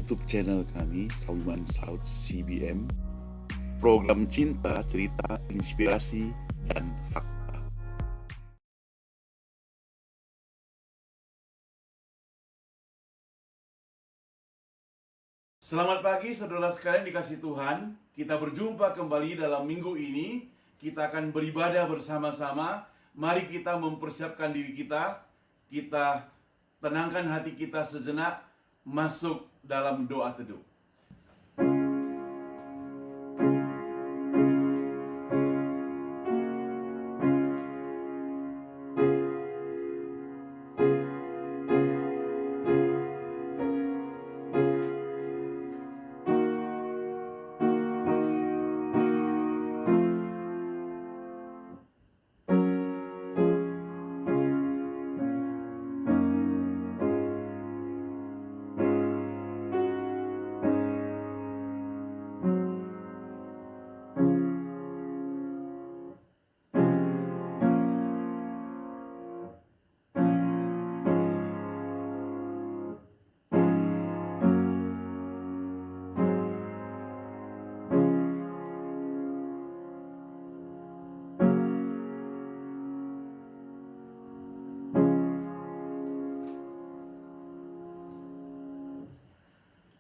YouTube channel kami, Sawiman South CBM, program cinta, cerita, inspirasi, dan fakta. Selamat pagi saudara sekalian dikasih Tuhan. Kita berjumpa kembali dalam minggu ini. Kita akan beribadah bersama-sama. Mari kita mempersiapkan diri kita. Kita tenangkan hati kita sejenak, masuk dalam doa teduh.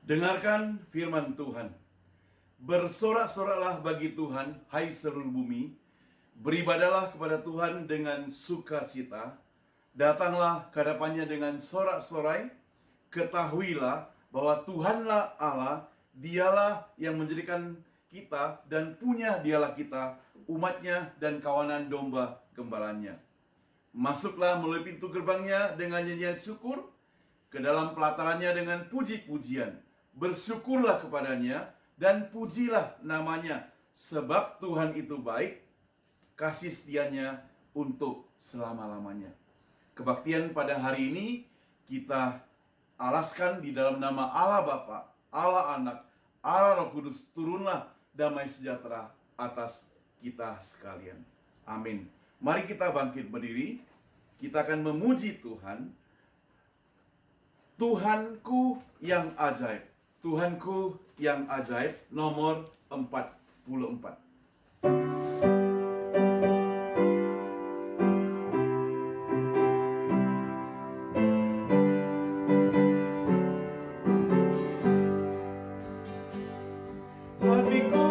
Dengarkan firman Tuhan. Bersorak-soraklah bagi Tuhan, hai seluruh bumi. Beribadalah kepada Tuhan dengan sukacita. Datanglah ke hadapannya dengan sorak-sorai. Ketahuilah bahwa Tuhanlah Allah, Dialah yang menjadikan kita dan punya Dialah kita, umatnya dan kawanan domba gembalanya. Masuklah melalui pintu gerbangnya dengan nyanyian syukur, ke dalam pelatarannya dengan puji-pujian. Bersyukurlah kepadanya dan pujilah namanya, sebab Tuhan itu baik, kasih setianya untuk selama-lamanya. Kebaktian pada hari ini kita alaskan di dalam nama Allah Bapa, Allah Anak, Allah Roh Kudus. Turunlah damai sejahtera atas kita sekalian. Amin. Mari kita bangkit berdiri. Kita akan memuji Tuhan. Tuhanku yang ajaib. Tuhanku yang ajaib, nomor 44. Hatiku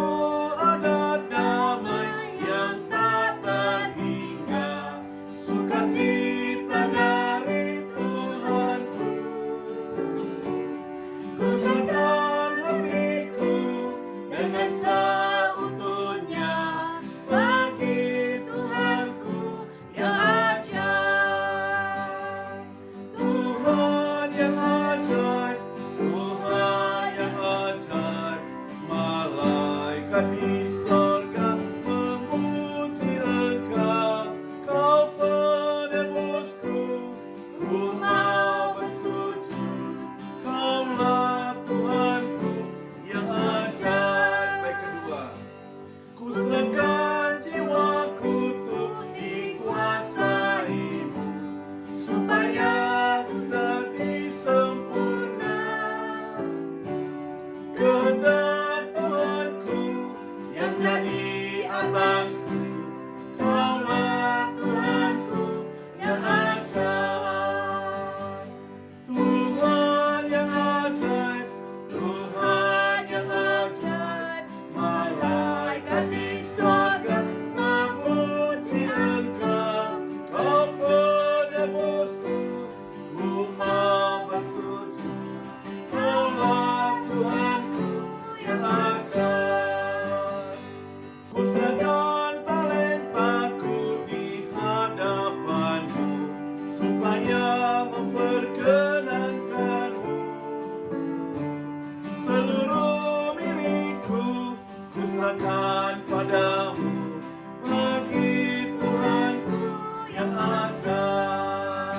ada damai yang tak terhingga, sukacita dari Tuhanku. Ku serahkan hatiku dengan seutuhnya bagi Tuhanku yang ajaib. Tuhan yang ajaib, Tuhan yang ajaib. Malaikat di sorga memuji Engkau, Kau penebusku. Ku mau bersujud, Kaulah Tuhanku yang ajaib. Baik, kedua. Ku serahkan jiwaku untuk dikuasai-Mu, supaya ku jadi sempurna. Kehendak Tuhanku yang jadi atasku, Kaulah Tuhanku yang ajaib. Tuhan yang ajaib, Tuhan yang ajaib. Malaikat di sorga memuji Engkau, Kau penebusku. Ku mau bersujud, Kaulah Tuhanku yang ajaib. Ku serahkan talentaku di hadapan-Mu, supaya memperkenankan-Mu. Seluruh milikku ku serahkan padamu, bagi Tuhanku yang ajaib.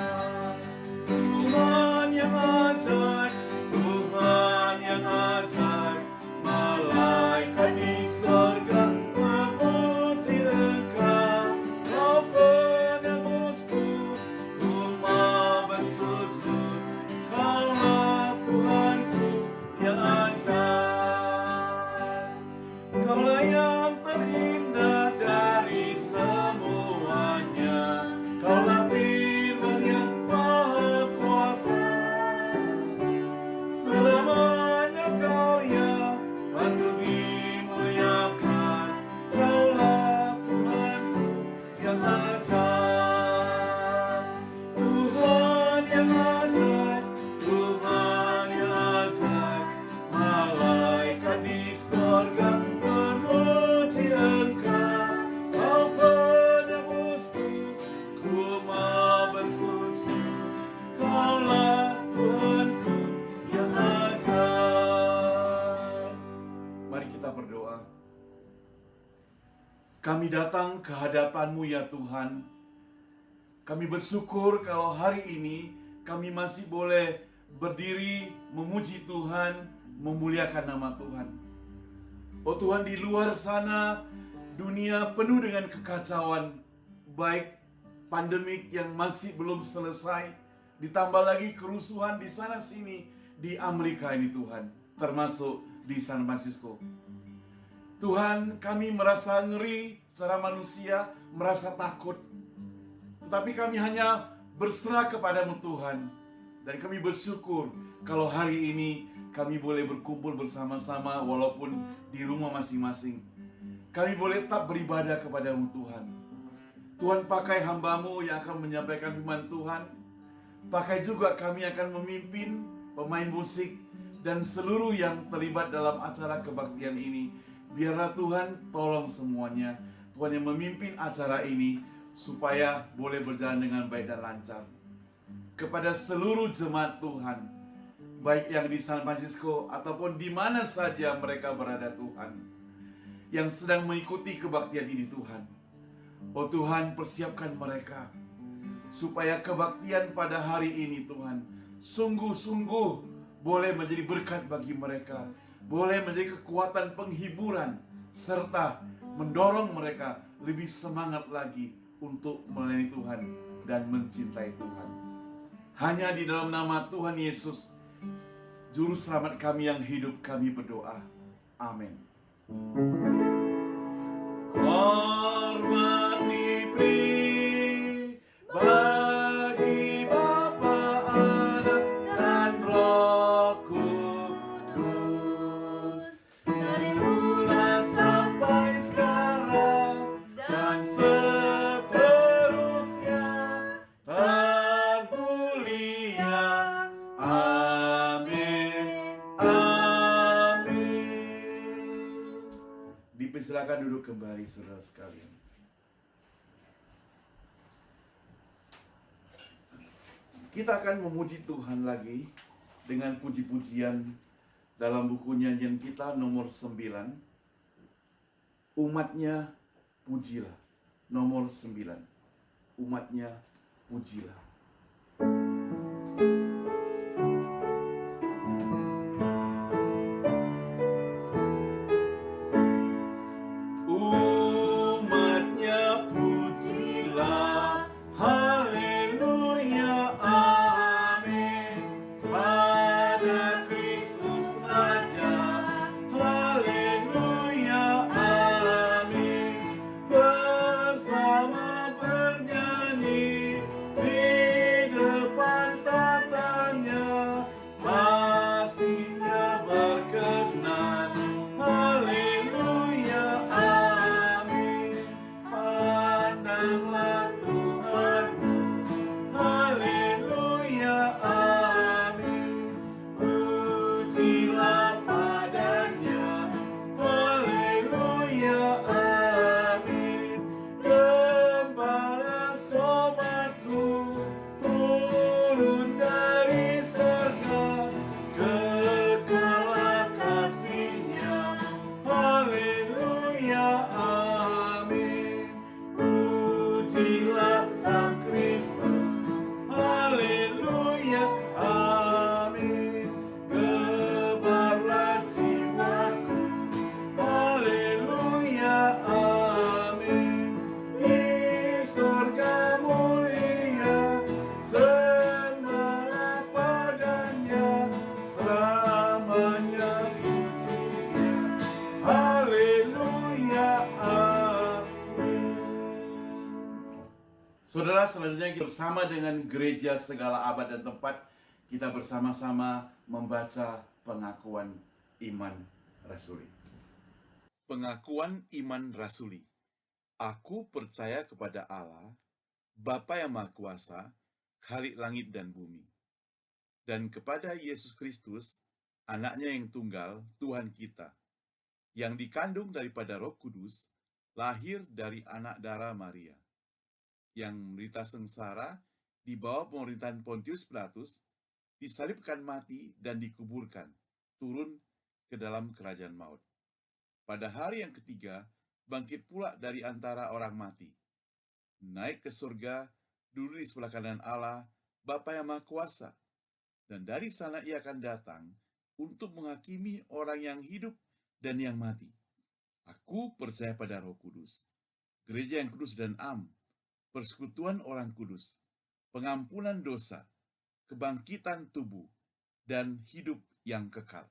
Tuhan yang ajaib, Tuhan yang ajaib. Malaikat di sorga memuji Engkau, Kau penebusku. Ku mau bersujud, Kaulah Tuhanku yang Kaulah yang terindah dari semuanya. Kaulah firman yang maha kuasa. Selamanya Kau ya patut dimuliakan. Kaulah Tuhanku yang ajaib. Tuhan yang ajaib, Tuhan yang ajaib. Malaikat di sorga memuji Engkau. Kau penebusku, ku mau bersuci. Kaulah Tuhanku yang ajaib. Mari kita berdoa. Kami datang ke hadapan-Mu ya Tuhan. Kami bersyukur kalau hari ini kami masih boleh berdiri memuji Tuhan, memuliakan nama Tuhan. Oh Tuhan, di luar sana dunia penuh dengan kekacauan, baik pandemik yang masih belum selesai, ditambah lagi kerusuhan di sana sini di Amerika ini Tuhan, termasuk di San Francisco. Tuhan, kami merasa ngeri secara manusia, merasa takut. Tetapi kami hanya berserah kepadamu Tuhan. Dan kami bersyukur kalau hari ini kami boleh berkumpul bersama-sama walaupun di rumah masing-masing. Kami boleh tetap beribadah kepadamu Tuhan. Tuhan, pakai hamba-Mu yang akan menyampaikan firman Tuhan. Pakai juga kami akan memimpin pemain musik dan seluruh yang terlibat dalam acara kebaktian ini. Biarlah Tuhan tolong semuanya. Tuhan yang memimpin acara ini supaya boleh berjalan dengan baik dan lancar. Kepada seluruh jemaat Tuhan, baik yang di San Francisco ataupun di mana saja mereka berada Tuhan, yang sedang mengikuti kebaktian ini Tuhan. Oh Tuhan, persiapkan mereka supaya kebaktian pada hari ini Tuhan sungguh-sungguh boleh menjadi berkat bagi mereka, boleh menjadi kekuatan penghiburan, serta mendorong mereka lebih semangat lagi untuk melayani Tuhan dan mencintai Tuhan. Hanya di dalam nama Tuhan Yesus, Juru Selamat kami yang hidup, kami berdoa. Amin. Hormat diberi bagi Bapa, Anak, dan Roh Kudus, dari mula sampai sekarang dan seterusnya, termulia. Amin. Amin. Dipersilakan duduk kembali saudara sekalian. Kita akan memuji Tuhan lagi dengan puji-pujian dalam buku nyanyian kita nomor 9. Umatnya pujilah. Nomor 9. Umatnya pujilah. Umatnya pujilah, haleluya, amin. Pada Kristus Raja, haleluya, amin. Bersama bernyanyi di depan tata Saudara, selanjutnya kita bersama dengan gereja segala abad dan tempat, kita bersama-sama membaca pengakuan iman rasuli. Pengakuan iman rasuli. Aku percaya kepada Allah, Bapa yang Maha Kuasa, Khalik langit dan bumi, dan kepada Yesus Kristus, anaknya yang tunggal, Tuhan kita, yang dikandung daripada Roh Kudus, lahir dari anak darah Maria, yang menderita sengsara di bawah pemerintahan Pontius Pilatus, disalibkan mati dan dikuburkan, turun ke dalam kerajaan maut. Pada hari yang ketiga, bangkit pula dari antara orang mati, naik ke surga, duduk di sebelah kanan Allah, Bapa yang Maha Kuasa, dan dari sana ia akan datang untuk menghakimi orang yang hidup dan yang mati. Aku percaya pada Roh Kudus, gereja yang kudus dan am, persekutuan orang kudus, pengampunan dosa, kebangkitan tubuh, dan hidup yang kekal.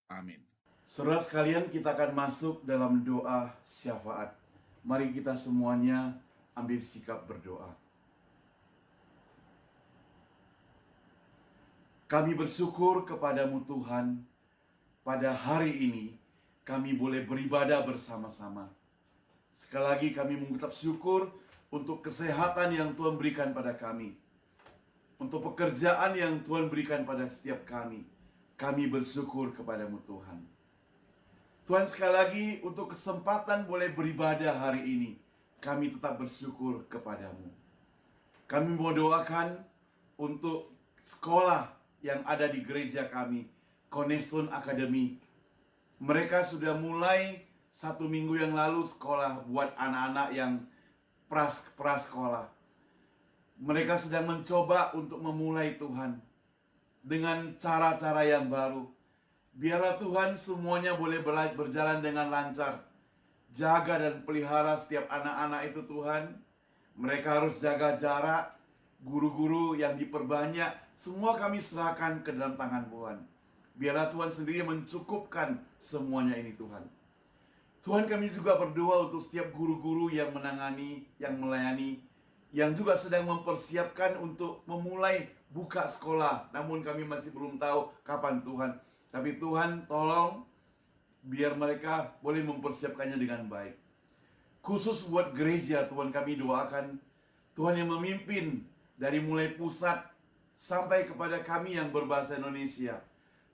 Amin. Saudara sekalian, kita akan masuk dalam doa syafaat. Mari kita semuanya ambil sikap berdoa. Kami bersyukur kepadamu Tuhan, pada hari ini kami boleh beribadah bersama-sama. Sekali lagi kami mengucap syukur untuk kesehatan yang Tuhan berikan pada kami, untuk pekerjaan yang Tuhan berikan pada setiap kami. Kami bersyukur kepadamu Tuhan. Tuhan, sekali lagi untuk kesempatan boleh beribadah hari ini, kami tetap bersyukur kepadamu. Kami mau doakan untuk sekolah yang ada di gereja kami, Cornerstone Academy. Mereka sudah mulai 1 minggu yang lalu sekolah buat anak-anak yang prasekolah. Mereka sedang mencoba untuk memulai Tuhan dengan cara-cara yang baru. Biarlah Tuhan semuanya boleh berjalan dengan lancar. Jaga dan pelihara setiap anak-anak itu Tuhan. Mereka harus jaga jarak. Guru-guru yang diperbanyak, semua kami serahkan ke dalam tangan Tuhan. Biarlah Tuhan sendiri mencukupkan semuanya ini Tuhan. Tuhan, kami juga berdoa untuk setiap guru-guru yang menangani, yang melayani, yang juga sedang mempersiapkan untuk memulai buka sekolah. Namun kami masih belum tahu kapan Tuhan. Tapi Tuhan tolong biar mereka boleh mempersiapkannya dengan baik. Khusus buat gereja Tuhan, kami doakan Tuhan yang memimpin dari mulai pusat sampai kepada kami yang berbahasa Indonesia.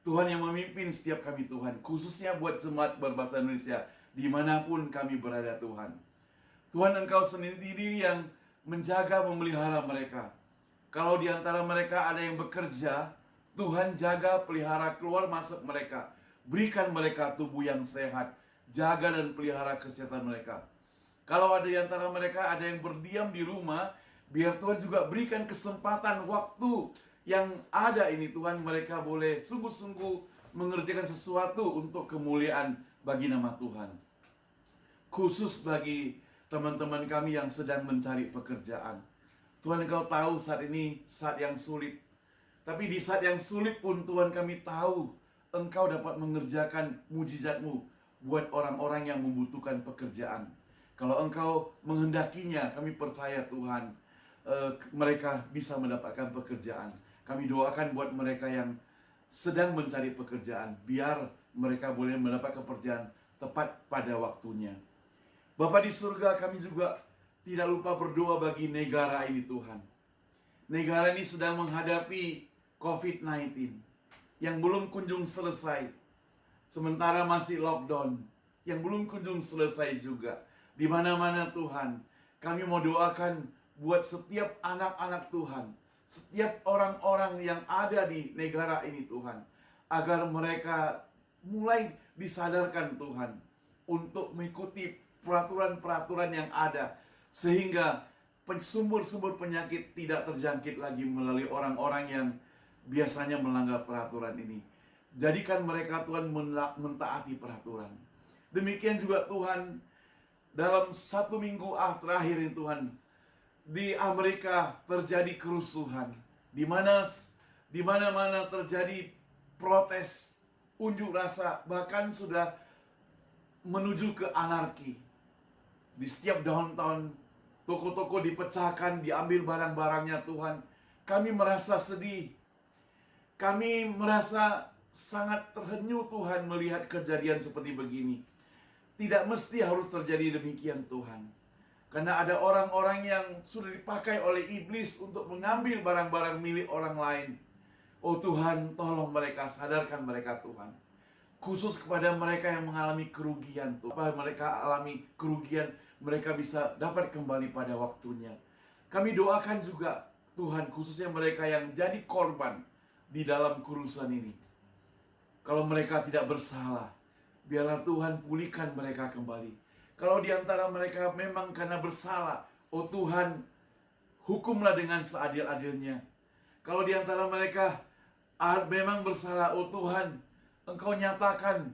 Tuhan yang memimpin setiap kami Tuhan, khususnya buat jemaat berbahasa Indonesia dimanapun kami berada Tuhan. Tuhan, Engkau sendiri yang menjaga memelihara mereka. Kalau di antara mereka ada yang bekerja, Tuhan jaga, pelihara keluar masuk mereka. Berikan mereka tubuh yang sehat. Jaga dan pelihara kesehatan mereka. Kalau ada di antara mereka ada yang berdiam di rumah, biar Tuhan juga berikan kesempatan waktu yang ada ini Tuhan, mereka boleh sungguh-sungguh mengerjakan sesuatu untuk kemuliaan bagi nama Tuhan. Khusus bagi teman-teman kami yang sedang mencari pekerjaan. Tuhan, Engkau tahu saat ini saat yang sulit. Tapi di saat yang sulit pun Tuhan, kami tahu Engkau dapat mengerjakan mujizat-Mu buat orang-orang yang membutuhkan pekerjaan. Kalau Engkau menghendakinya, kami percaya Tuhan, mereka bisa mendapatkan pekerjaan. Kami doakan buat mereka yang sedang mencari pekerjaan, biar mereka boleh mendapat pekerjaan tepat pada waktunya. Bapa di surga, kami juga tidak lupa berdoa bagi negara ini Tuhan. Negara ini sedang menghadapi COVID-19 yang belum kunjung selesai. Sementara masih lockdown yang belum kunjung selesai juga. Di mana-mana Tuhan, kami mau doakan buat setiap anak-anak Tuhan, setiap orang-orang yang ada di negara ini Tuhan, agar mereka mulai disadarkan Tuhan untuk mengikuti peraturan-peraturan yang ada, sehingga sumber-sumber penyakit tidak terjangkit lagi melalui orang-orang yang biasanya melanggar peraturan ini. Jadikan mereka Tuhan mentaati peraturan. Demikian juga Tuhan, dalam 1 minggu terakhir ini Tuhan, di Amerika terjadi kerusuhan, di mana-mana terjadi protes, unjuk rasa, bahkan sudah menuju ke anarki. Di setiap downtown toko-toko dipecahkan, diambil barang-barangnya Tuhan. Kami merasa sedih. Kami merasa sangat terhenyuh Tuhan melihat kejadian seperti begini. Tidak mesti harus terjadi demikian Tuhan. Karena ada orang-orang yang sudah dipakai oleh iblis untuk mengambil barang-barang milik orang lain. Oh Tuhan, tolong mereka, sadarkan mereka Tuhan. Khusus kepada mereka yang mengalami kerugian Tuhan. Apa mereka alami kerugian, mereka bisa dapat kembali pada waktunya. Kami doakan juga Tuhan, khususnya mereka yang jadi korban di dalam kurusan ini. Kalau mereka tidak bersalah, biarlah Tuhan pulihkan mereka kembali. Kalau di antara mereka memang karena bersalah, oh Tuhan, hukumlah dengan seadil-adilnya. Kalau di antara mereka memang bersalah, oh Tuhan, Engkau nyatakan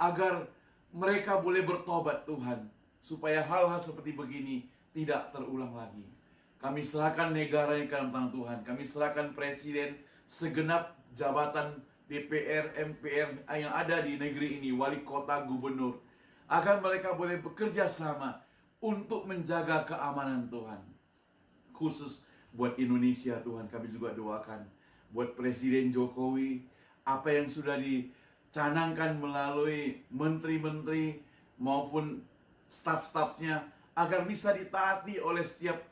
agar mereka boleh bertobat Tuhan, supaya hal-hal seperti begini tidak terulang lagi. Kami serahkan negara ini ke dalam tangan Tuhan. Kami serahkan presiden, segenap jabatan DPR, MPR yang ada di negeri ini, wali kota, gubernur, agar mereka boleh bekerja sama untuk menjaga keamanan Tuhan. Khusus buat Indonesia Tuhan, kami juga doakan buat Presiden Jokowi, apa yang sudah dicanangkan melalui menteri-menteri maupun staf-stafnya, agar bisa ditaati oleh setiap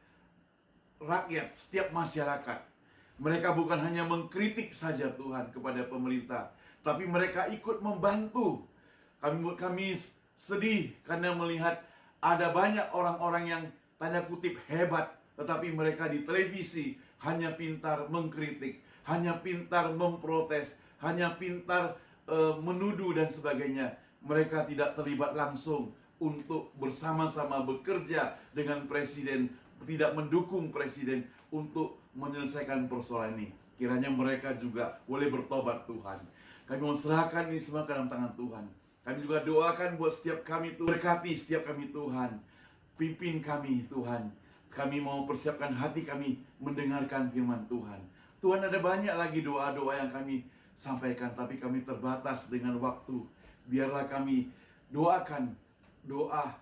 rakyat, setiap masyarakat. Mereka bukan hanya mengkritik saja Tuhan kepada pemerintah, tapi mereka ikut membantu. Kami sedih karena melihat ada banyak orang-orang yang tanda kutip hebat, tetapi mereka di televisi hanya pintar mengkritik, hanya pintar memprotes, hanya pintar menuduh dan sebagainya. Mereka tidak terlibat langsung untuk bersama-sama bekerja dengan presiden, tidak mendukung presiden untuk menyelesaikan persoalan ini. Kiranya mereka juga boleh bertobat Tuhan. Kami mau serahkan ini semua ke dalam tangan Tuhan. Kami juga doakan buat setiap kami Tuhan. Berkati setiap kami Tuhan. Pimpin kami Tuhan. Kami mau persiapkan hati kami mendengarkan firman Tuhan. Tuhan, ada banyak lagi doa-doa yang kami sampaikan, tapi kami terbatas dengan waktu. Biarlah kami doakan doa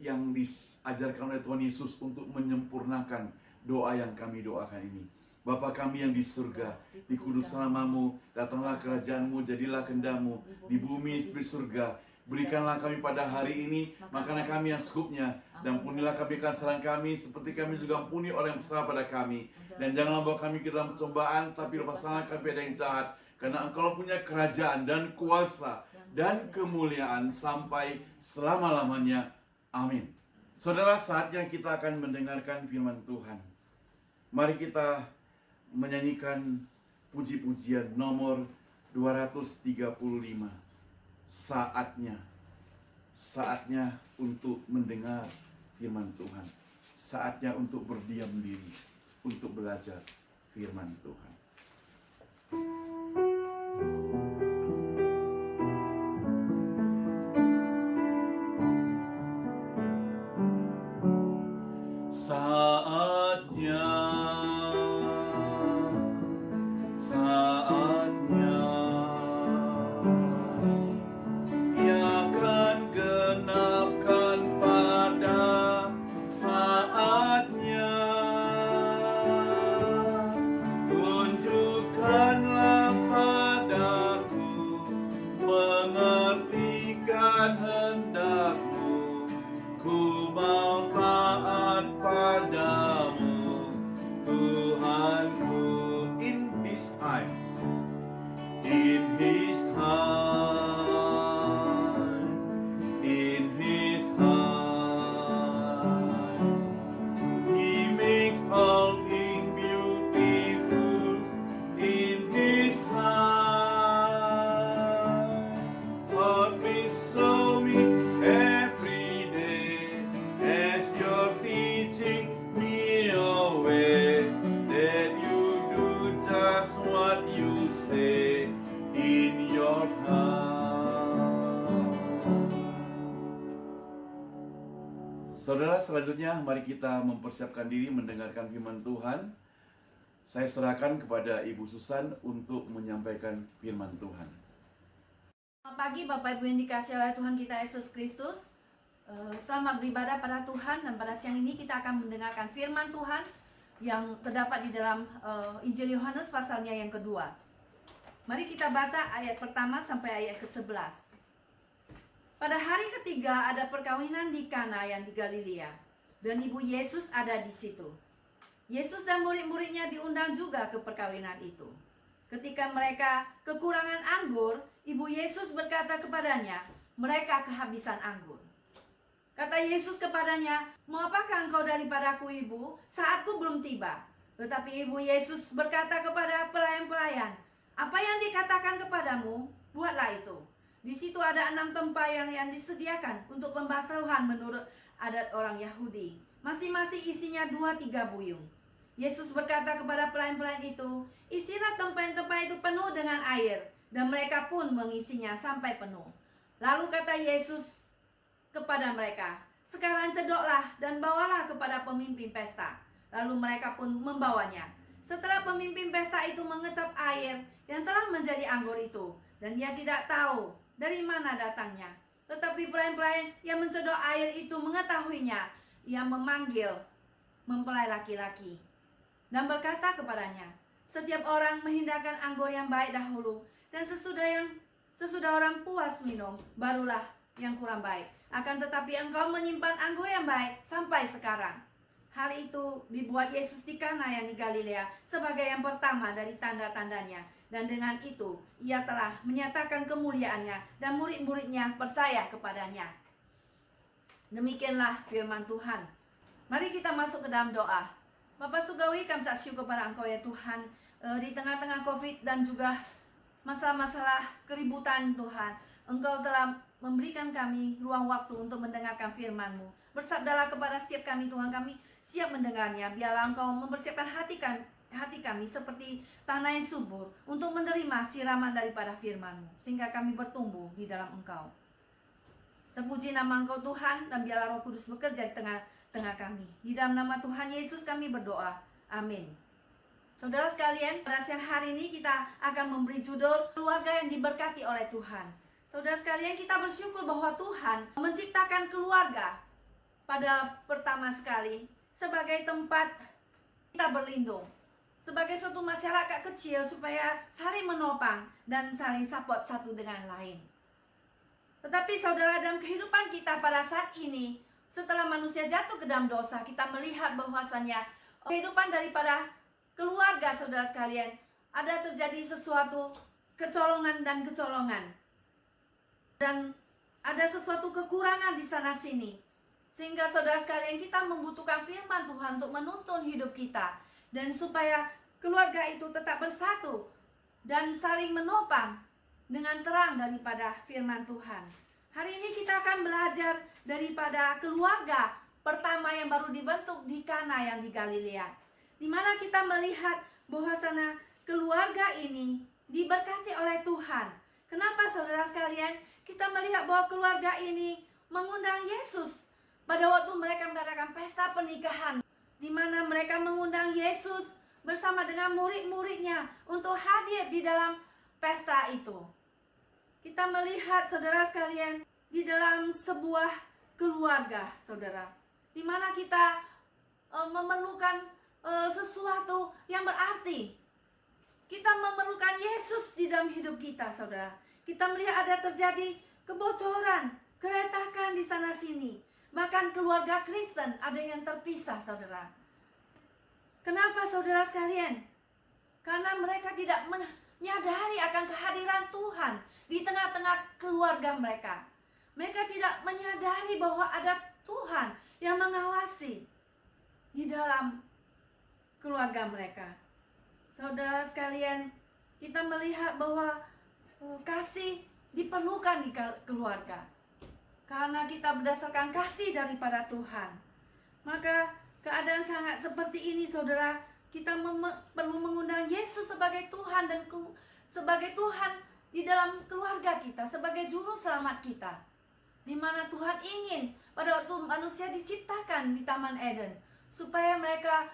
yang diajarkan oleh Tuhan Yesus untuk menyempurnakan doa yang kami doakan ini. Bapa kami yang di surga, dikuduslah namamu, datanglah kerajaanmu, jadilah kehendakmu di bumi seperti surga. Berikanlah kami pada hari ini makanan kami yang secukupnya, dan ampunilah kami kesalahan kami seperti kami juga ampuni orang yang bersalah pada kami. Dan janganlah bawa kami ke dalam pencobaan, tapi lepaskanlah kami dari yang jahat, karena Engkau punya kerajaan dan kuasa dan kemuliaan sampai selama-lamanya. Amin. Saudara, saatnya kita akan mendengarkan firman Tuhan. Mari kita menyanyikan puji-pujian nomor 235. Saatnya untuk mendengar firman Tuhan. Saatnya untuk berdiam diri, untuk belajar firman Tuhan. Saatnya ia akan genapkan pada saatnya. Tunjukkanlah padaku, mengertikan hendakmu, ku mau taat padamu, Tuhanku. In His time, in His time, in His time, He makes all things beautiful. In His time, Lord, please show me every day as You're teaching me your way, that You do just what You say in Your heart. Saudara, selanjutnya mari kita mempersiapkan diri mendengarkan firman Tuhan. Saya serahkan kepada Ibu Susan untuk menyampaikan firman Tuhan. Selamat pagi Bapak Ibu yang dikasihi oleh Tuhan kita Yesus Kristus. Selamat beribadah pada Tuhan, dan pada siang ini kita akan mendengarkan firman Tuhan yang terdapat di dalam Injil Yohanes pasalnya yang kedua. Mari kita baca ayat pertama sampai ayat ke-11. Pada hari ketiga ada perkawinan di Kana yang di Galilea, dan ibu Yesus ada di situ. Yesus dan murid-muridnya diundang juga ke perkawinan itu. Ketika mereka kekurangan anggur, ibu Yesus berkata kepadanya, mereka kehabisan anggur. Kata Yesus kepadanya, mau apakah engkau daripadaku, ibu? Saatku belum tiba. Tetapi ibu Yesus berkata kepada pelayan-pelayan, apa yang dikatakan kepadamu, buatlah itu. Di situ ada 6 tempayan yang disediakan untuk pembasuhan menurut adat orang Yahudi. Masing-masing isinya 2-3 buyung. Yesus berkata kepada pelayan-pelayan itu, isilah tempayan-tempayan itu penuh dengan air. Dan mereka pun mengisinya sampai penuh. Lalu kata Yesus kepada mereka, sekarang cedoklah dan bawalah kepada pemimpin pesta. Lalu mereka pun membawanya. Setelah pemimpin pesta itu mengecap air yang telah menjadi anggur itu, dan dia tidak tahu dari mana datangnya. Tetapi pelayan-pelayan yang mencedok air itu mengetahuinya. Ia memanggil mempelai laki-laki dan berkata kepadanya, setiap orang menghindarkan anggur yang baik dahulu, dan sesudah orang puas minum, barulah yang kurang baik. Akan tetapi engkau menyimpan anggur yang baik sampai sekarang. Hal itu dibuat Yesus di Kana yang di Galilea sebagai yang pertama dari tanda-tandanya. Dan dengan itu ia telah menyatakan kemuliaannya, dan murid-muridnya percaya kepadanya. Demikianlah firman Tuhan. Mari kita masuk ke dalam doa. Bapa Surgawi, kami syukur kepada Engkau ya Tuhan, di tengah-tengah COVID dan juga masalah-masalah keributan Tuhan, Engkau telah memberikan kami ruang waktu untuk mendengarkan firman-Mu. Bersabdalah kepada setiap kami Tuhan, kami siap mendengarnya. Biarlah Engkau mempersiapkan hati kami seperti tanah yang subur untuk menerima siraman daripada firman-Mu, sehingga kami bertumbuh di dalam Engkau. Terpuji nama Engkau Tuhan, dan biarlah Roh Kudus bekerja di tengah kami. Di dalam nama Tuhan Yesus kami berdoa. Amin. Saudara sekalian, pada siang hari ini kita akan memberi judul keluarga yang diberkati oleh Tuhan. Saudara sekalian, kita bersyukur bahwa Tuhan menciptakan keluarga pada pertama sekali sebagai tempat kita berlindung, sebagai suatu masyarakat kecil supaya saling menopang dan saling support satu dengan lain. Tetapi saudara, dalam kehidupan kita pada saat ini, setelah manusia jatuh ke dalam dosa, kita melihat bahwasannya kehidupan daripada keluarga saudara sekalian, ada terjadi sesuatu kecolongan dan kecolongan. Dan ada sesuatu kekurangan di sana sini. Sehingga saudara sekalian, kita membutuhkan firman Tuhan untuk menuntun hidup kita. Dan supaya keluarga itu tetap bersatu dan saling menopang dengan terang daripada firman Tuhan. Hari ini kita akan belajar daripada keluarga pertama yang baru dibentuk di Kana yang di Galilea, di mana kita melihat bahwasanya keluarga ini diberkati oleh Tuhan. Kenapa saudara sekalian? Kita melihat bahwa keluarga ini mengundang Yesus pada waktu mereka mengadakan pesta pernikahan, di mana mereka mengundang Yesus bersama dengan murid-muridnya untuk hadir di dalam pesta itu. Kita melihat saudara sekalian, di dalam sebuah keluarga saudara, di mana kita memerlukan sesuatu yang berarti. Kita memerlukan Yesus di dalam hidup kita saudara. Kita melihat ada terjadi kebocoran, keretakan di sana sini. Bahkan keluarga Kristen ada yang terpisah saudara. Kenapa saudara sekalian? Karena mereka tidak menyadari akan kehadiran Tuhan di tengah-tengah keluarga mereka. Mereka tidak menyadari bahwa ada Tuhan yang mengawasi di dalam keluarga mereka. Saudara sekalian, kita melihat bahwa kasih diperlukan di keluarga. Karena kita berdasarkan kasih daripada Tuhan. Maka keadaan sangat seperti ini saudara, kita perlu mengundang Yesus sebagai Tuhan dan sebagai Tuhan di dalam keluarga kita, sebagai juru selamat kita. Di mana Tuhan ingin pada waktu manusia diciptakan di Taman Eden, supaya mereka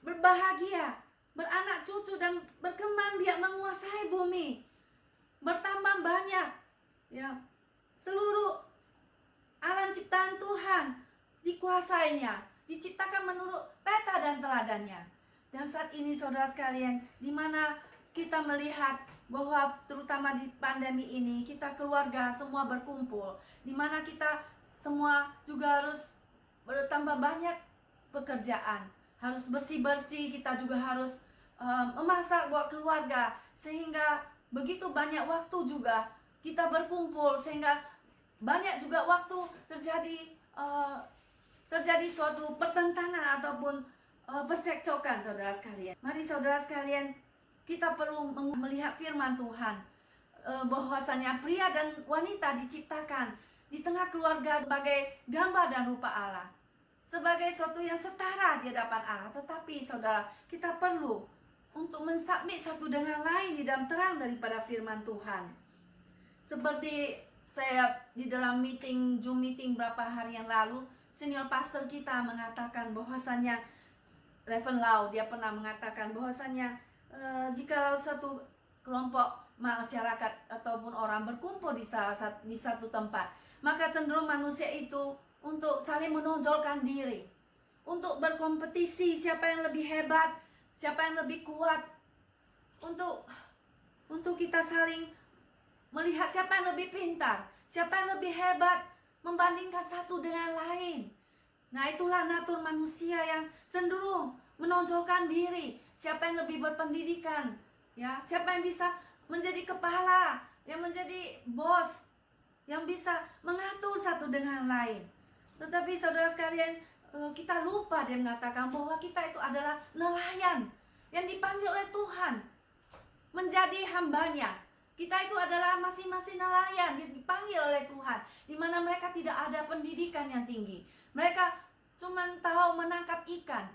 berbahagia, beranak cucu dan berkembang biak menguasai bumi, bertambah banyak, ya, seluruh alam ciptaan ciptaan Tuhan, dikuasainya, diciptakan menurut peta dan teladannya. Dan saat ini saudara sekalian, di mana kita melihat bahwa terutama di pandemi ini, kita keluarga semua berkumpul, di mana kita semua juga harus bertambah banyak pekerjaan, harus bersih-bersih, kita juga harus memasak buat keluarga, sehingga begitu banyak waktu juga kita berkumpul, sehingga banyak juga waktu terjadi suatu pertentangan ataupun percekcokan saudara sekalian. Mari saudara sekalian, kita perlu melihat firman Tuhan, bahwasanya pria dan wanita diciptakan di tengah keluarga sebagai gambar dan rupa Allah, sebagai sesuatu yang setara di hadapan Allah. Tetapi saudara, kita perlu untuk mensubmit satu dengan lain di dalam terang daripada firman Tuhan. Seperti saya di dalam Zoom meeting beberapa hari yang lalu, senior pastor kita mengatakan bahwasannya, Reverend Lau, dia pernah mengatakan bahwasannya jika satu kelompok masyarakat ataupun orang berkumpul di satu tempat, maka cenderung manusia itu untuk saling menonjolkan diri, untuk berkompetisi siapa yang lebih hebat, siapa yang lebih kuat, untuk kita saling melihat siapa yang lebih pintar, siapa yang lebih hebat, membandingkan satu dengan lain. Nah, itulah natur manusia yang cenderung menonjolkan diri, siapa yang lebih berpendidikan, ya, siapa yang bisa menjadi kepala, yang menjadi bos, yang bisa mengatur satu dengan lain. Tetapi saudara sekalian, kita lupa dia mengatakan bahwa kita itu adalah nelayan yang dipanggil oleh Tuhan menjadi hambanya. Kita itu adalah masing-masing nelayan yang dipanggil oleh Tuhan, di mana mereka tidak ada pendidikan yang tinggi. Mereka cuma tahu menangkap ikan,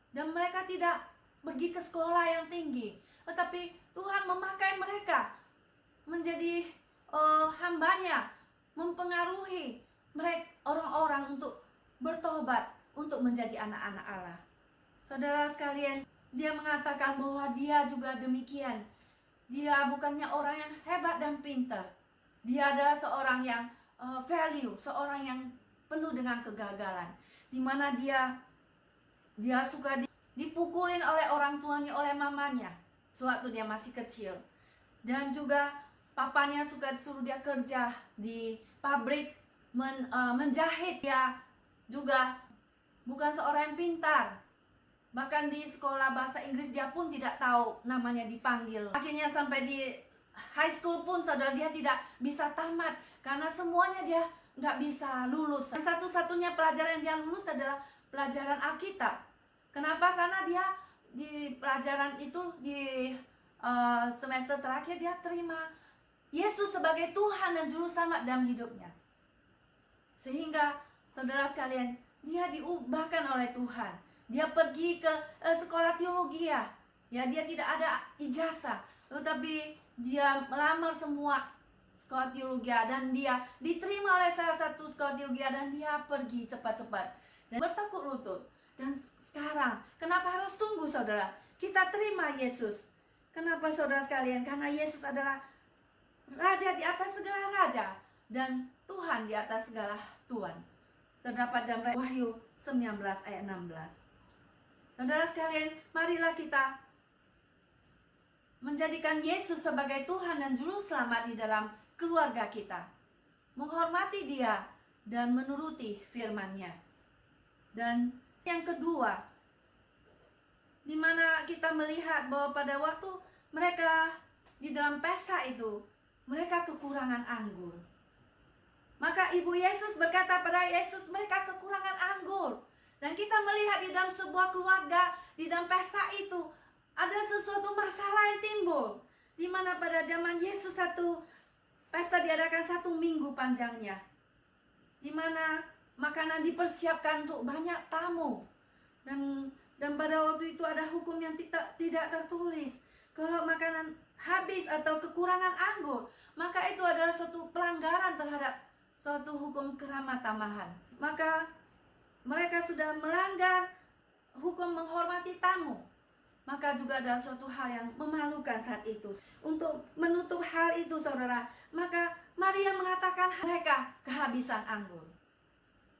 dan mereka tidak pergi ke sekolah yang tinggi. Tetapi Tuhan memakai mereka menjadi hambanya, mempengaruhi mereka orang-orang untuk bertobat, untuk menjadi anak-anak Allah. Saudara sekalian, dia mengatakan bahwa dia juga demikian. Dia bukannya orang yang hebat dan pintar. Dia adalah seorang yang value, seorang yang penuh dengan kegagalan, di mana dia suka dipukulin oleh orang tuanya, oleh mamanya sewaktu dia masih kecil. Dan juga papanya suka suruh dia kerja di pabrik menjahit. Dia juga bukan seorang yang pintar. Bahkan di sekolah bahasa Inggris dia pun tidak tahu namanya dipanggil. Akhirnya sampai di high school pun saudara, dia tidak bisa tamat karena semuanya dia nggak bisa lulus. Dan satu-satunya pelajaran yang dia lulus adalah pelajaran Alkitab. Kenapa? Karena dia di pelajaran itu di semester terakhir dia terima Yesus sebagai Tuhan dan Juru Selamat dalam hidupnya. Sehingga saudara sekalian, dia diubahkan oleh Tuhan. Dia pergi ke sekolah teologi, ya, dia tidak ada ijazah, tetapi dia melamar semua sekolah teologi dan dia diterima oleh salah satu sekolah teologi dan dia pergi cepat-cepat dan bertekuk lutut. Dan sekarang, kenapa harus tunggu saudara? Kita terima Yesus. Kenapa saudara sekalian? Karena Yesus adalah Raja di atas segala raja dan Tuhan di atas segala Tuhan. Terdapat dalam Wahyu 19 ayat 16. Saudara sekalian, marilah kita menjadikan Yesus sebagai Tuhan dan Juru Selamat di dalam keluarga kita, menghormati Dia dan menuruti firman-Nya. Dan yang kedua, di mana kita melihat bahwa pada waktu mereka di dalam pesta itu, mereka kekurangan anggur. Maka ibu Yesus berkata pada Yesus, mereka kekurangan anggur. Dan kita melihat di dalam sebuah keluarga, di dalam pesta itu, ada sesuatu masalah yang timbul. Di mana pada zaman Yesus satu pesta diadakan 1 minggu panjangnya. Di mana makanan dipersiapkan untuk banyak tamu. Dan pada waktu itu ada hukum yang tidak tertulis. Kalau makanan habis atau kekurangan anggur, maka itu adalah suatu pelanggaran terhadap suatu hukum keramat tamahan. Maka mereka sudah melanggar hukum menghormati tamu. Maka juga ada suatu hal yang memalukan saat itu. Untuk menutup hal itu saudara, maka Maria mengatakan mereka kehabisan anggur.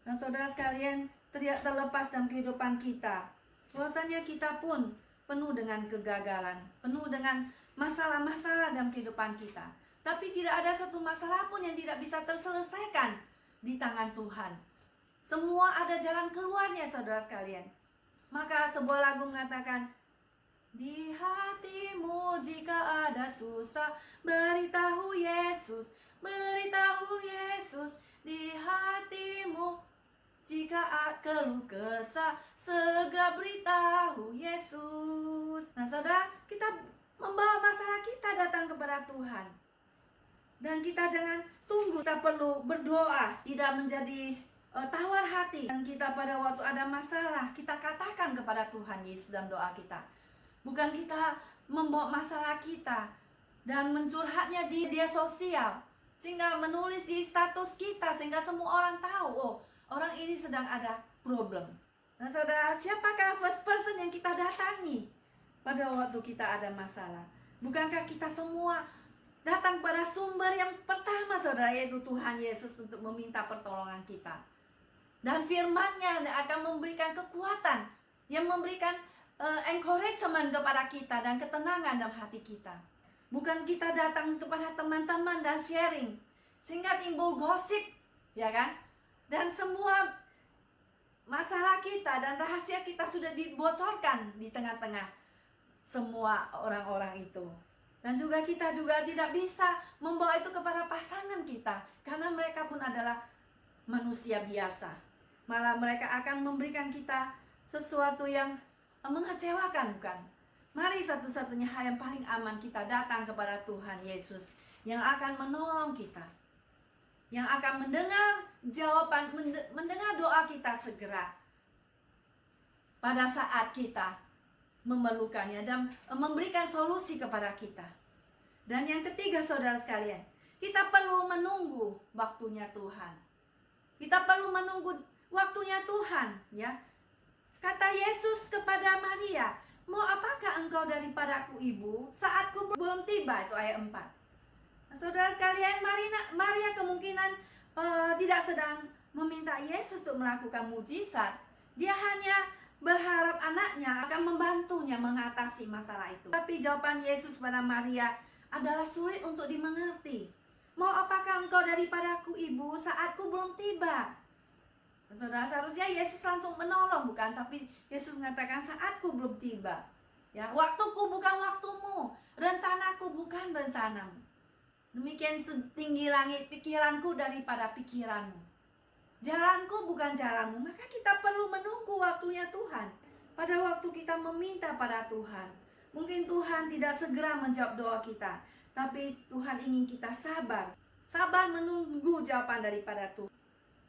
Nah, saudara sekalian, tidak terlepas dalam kehidupan kita, bahwasanya kita pun penuh dengan kegagalan, penuh dengan masalah-masalah dalam kehidupan kita. Tapi tidak ada satu masalah pun yang tidak bisa terselesaikan di tangan Tuhan. Semua ada jalan keluarnya, saudara sekalian. Maka sebuah lagu mengatakan, di hatimu jika ada susah, beritahu Yesus, beritahu Yesus. Di hatimu jika keluh kesah, segera beritahu Yesus. Nah, saudara, kita membawa masalah kita datang kepada Tuhan. Dan kita jangan tunggu, kita perlu berdoa, tidak menjadi tawar hati. Dan kita pada waktu ada masalah, kita katakan kepada Tuhan Yesus dalam doa kita. Bukan kita membawa masalah kita dan mencurhatnya di media sosial, sehingga menulis di status kita, sehingga semua orang tahu, oh, orang ini sedang ada problem. Nah, saudara, siapakah first person yang kita datangi pada waktu kita ada masalah? Bukankah kita semua datang pada sumber yang pertama, saudara, yaitu Tuhan Yesus, untuk meminta pertolongan kita. Dan firman-Nya akan memberikan kekuatan, yang memberikan encouragement kepada kita dan ketenangan dalam hati kita. Bukan kita datang kepada teman-teman dan sharing, sehingga timbul gosip, ya kan? Dan semua masalah kita dan rahasia kita sudah dibocorkan di tengah-tengah semua orang-orang itu. Dan juga kita juga tidak bisa membawa itu kepada pasangan kita, karena mereka pun adalah manusia biasa. Malah mereka akan memberikan kita sesuatu yang mengecewakan, bukan? Mari satu-satunya hal yang paling aman, kita datang kepada Tuhan Yesus yang akan menolong kita, yang akan mendengar jawaban, mendengar doa kita segera pada saat kita memerlukannya dan memberikan solusi kepada kita. Dan yang ketiga, saudara sekalian, kita perlu menunggu waktunya Tuhan. Kita perlu menunggu waktunya Tuhan, ya. Kata Yesus kepada Maria, mau apakah engkau daripadaku, ibu? Saatku belum tiba, itu ayat 4. Nah, saudara sekalian, Maria kemungkinan tidak sedang meminta Yesus untuk melakukan mujizat. Dia hanya berharap anaknya akan membantunya mengatasi masalah itu. Tapi jawaban Yesus pada Maria adalah sulit untuk dimengerti. Mau apakah engkau daripadaku, ibu? Saatku belum tiba. Saudara, seharusnya Yesus langsung menolong, bukan? Tapi Yesus mengatakan saatku belum tiba. Ya, waktuku bukan waktumu, rencanaku bukan rencanamu. Demikian setinggi langit pikiranku daripada pikiranmu. Jalanku bukan jalanmu. Maka kita perlu menunggu waktunya Tuhan. Pada waktu kita meminta pada Tuhan, mungkin Tuhan tidak segera menjawab doa kita, tapi Tuhan ingin kita sabar. Sabar menunggu jawaban daripada Tuhan.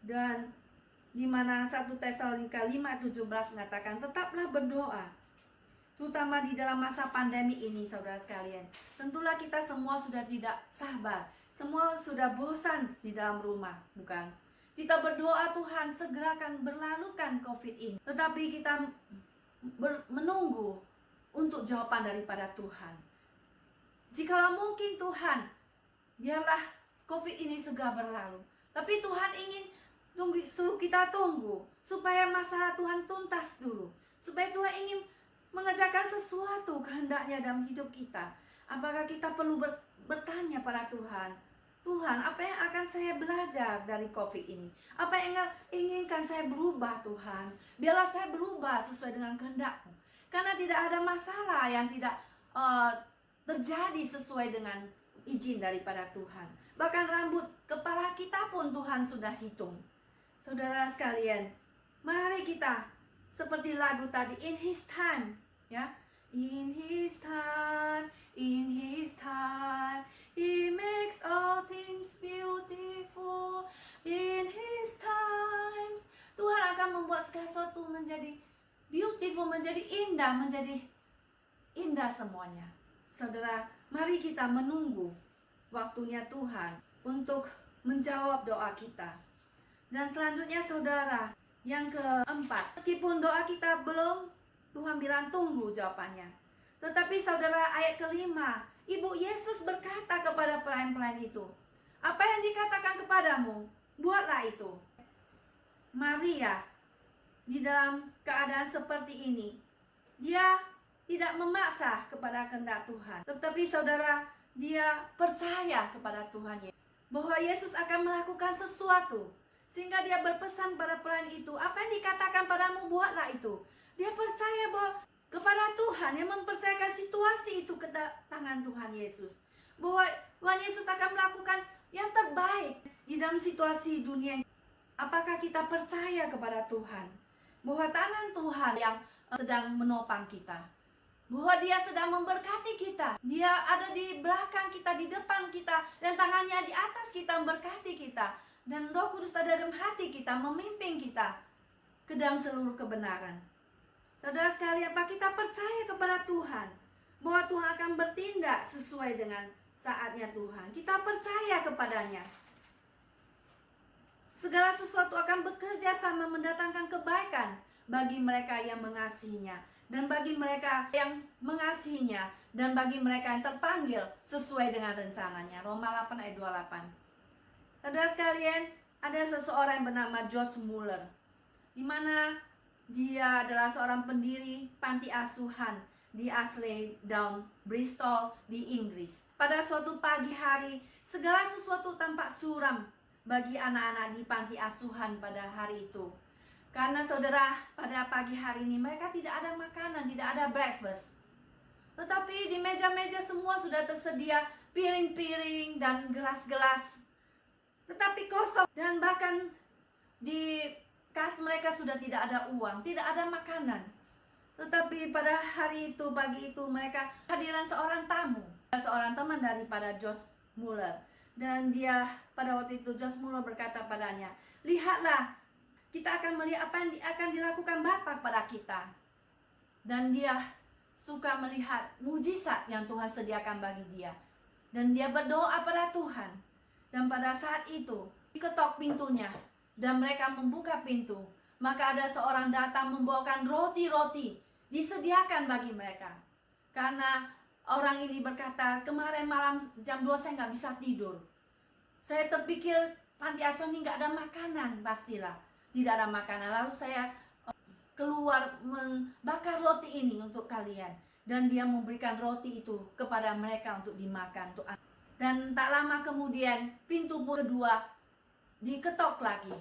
Dan di mana 1 Tesalonika 5:17 mengatakan, tetaplah berdoa, terutama di dalam masa pandemi ini, saudara sekalian. Tentulah kita semua sudah tidak sabar, semua sudah bosan di dalam rumah, bukan? Kita berdoa Tuhan segerakan berlalukan COVID ini, tetapi kita menunggu untuk jawaban daripada Tuhan. Jikalau mungkin Tuhan, biarlah COVID ini segera berlalu, tapi Tuhan ingin suruh kita tunggu supaya masalah Tuhan tuntas dulu, supaya Tuhan ingin mengerjakan sesuatu kehendaknya dalam hidup kita. Apakah kita perlu bertanya pada Tuhan, Tuhan, apa yang akan saya belajar dari COVID ini? Apa yang inginkan saya berubah, Tuhan? Biarlah saya berubah sesuai dengan kehendak-Mu. Karena tidak ada masalah yang tidak terjadi sesuai dengan izin daripada Tuhan. Bahkan rambut kepala kita pun Tuhan sudah hitung. Saudara sekalian, mari kita seperti lagu tadi, in His time, ya. In His time, He makes all things beautiful. In His times, Tuhan akan membuat segala sesuatu menjadi beautiful, menjadi indah semuanya. Saudara, mari kita menunggu waktunya Tuhan untuk menjawab doa kita. Dan selanjutnya, saudara, yang keempat, meskipun doa kita belum, Tuhan bilang tunggu jawabannya. Tetapi saudara, ayat kelima, Ibu Yesus berkata kepada pelayan-pelayan itu, apa yang dikatakan kepadamu, buatlah itu. Maria di dalam keadaan seperti ini, dia tidak memaksa kepada kehendak Tuhan, tetapi saudara, dia percaya kepada Tuhan bahwa Yesus akan melakukan sesuatu, sehingga dia berpesan pada pelayan itu, apa yang dikatakan padamu buatlah itu. Dia percaya bahwa kepada Tuhan yang mempercayakan situasi itu ke tangan Tuhan Yesus, bahwa Tuhan Yesus akan melakukan yang terbaik di dalam situasi dunia. Apakah kita percaya kepada Tuhan bahwa tangan Tuhan yang sedang menopang kita, bahwa dia sedang memberkati kita, dia ada di belakang kita, di depan kita, dan tangannya di atas kita memberkati kita, dan Roh Kudus ada dalam hati kita, memimpin kita ke dalam seluruh kebenaran. Saudara sekalian, apa kita percaya kepada Tuhan bahwa Tuhan akan bertindak sesuai dengan saatnya Tuhan? Kita percaya kepadanya. Segala sesuatu akan bekerja sama mendatangkan kebaikan bagi mereka yang mengasihinya, dan bagi mereka yang mengasihinya, dan bagi mereka yang terpanggil sesuai dengan rencananya. Roma 8 ayat 28. Saudara sekalian, ada seseorang yang bernama George Muller, di mana dia adalah seorang pendiri panti asuhan di Ashley Down, Bristol, di Inggris. Pada suatu pagi hari, segala sesuatu tampak suram bagi anak-anak di panti asuhan pada hari itu. Karena saudara, pada pagi hari ini mereka tidak ada makanan, tidak ada breakfast. Tetapi di meja-meja semua sudah tersedia piring-piring dan gelas-gelas, tetapi kosong. Dan bahkan di kas mereka sudah tidak ada uang, tidak ada makanan. Tetapi pada hari itu, pagi itu, mereka hadiran seorang tamu, seorang teman daripada George Muller. Dan dia pada waktu itu, George Muller berkata padanya, lihatlah, kita akan melihat apa yang akan dilakukan Bapa pada kita. Dan dia suka melihat mujizat yang Tuhan sediakan bagi dia. Dan dia berdoa pada Tuhan. Dan pada saat itu, diketok pintunya, dan mereka membuka pintu. Maka ada seorang datang membawakan roti-roti, disediakan bagi mereka. Karena orang ini berkata, kemarin malam jam 2 saya nggak bisa tidur. Saya terpikir panti asuhan ini nggak ada makanan, pastilah tidak ada makanan. Lalu saya keluar membakar roti ini untuk kalian. Dan dia memberikan roti itu kepada mereka untuk dimakan. Dan tak lama kemudian pintu kedua diketok lagi.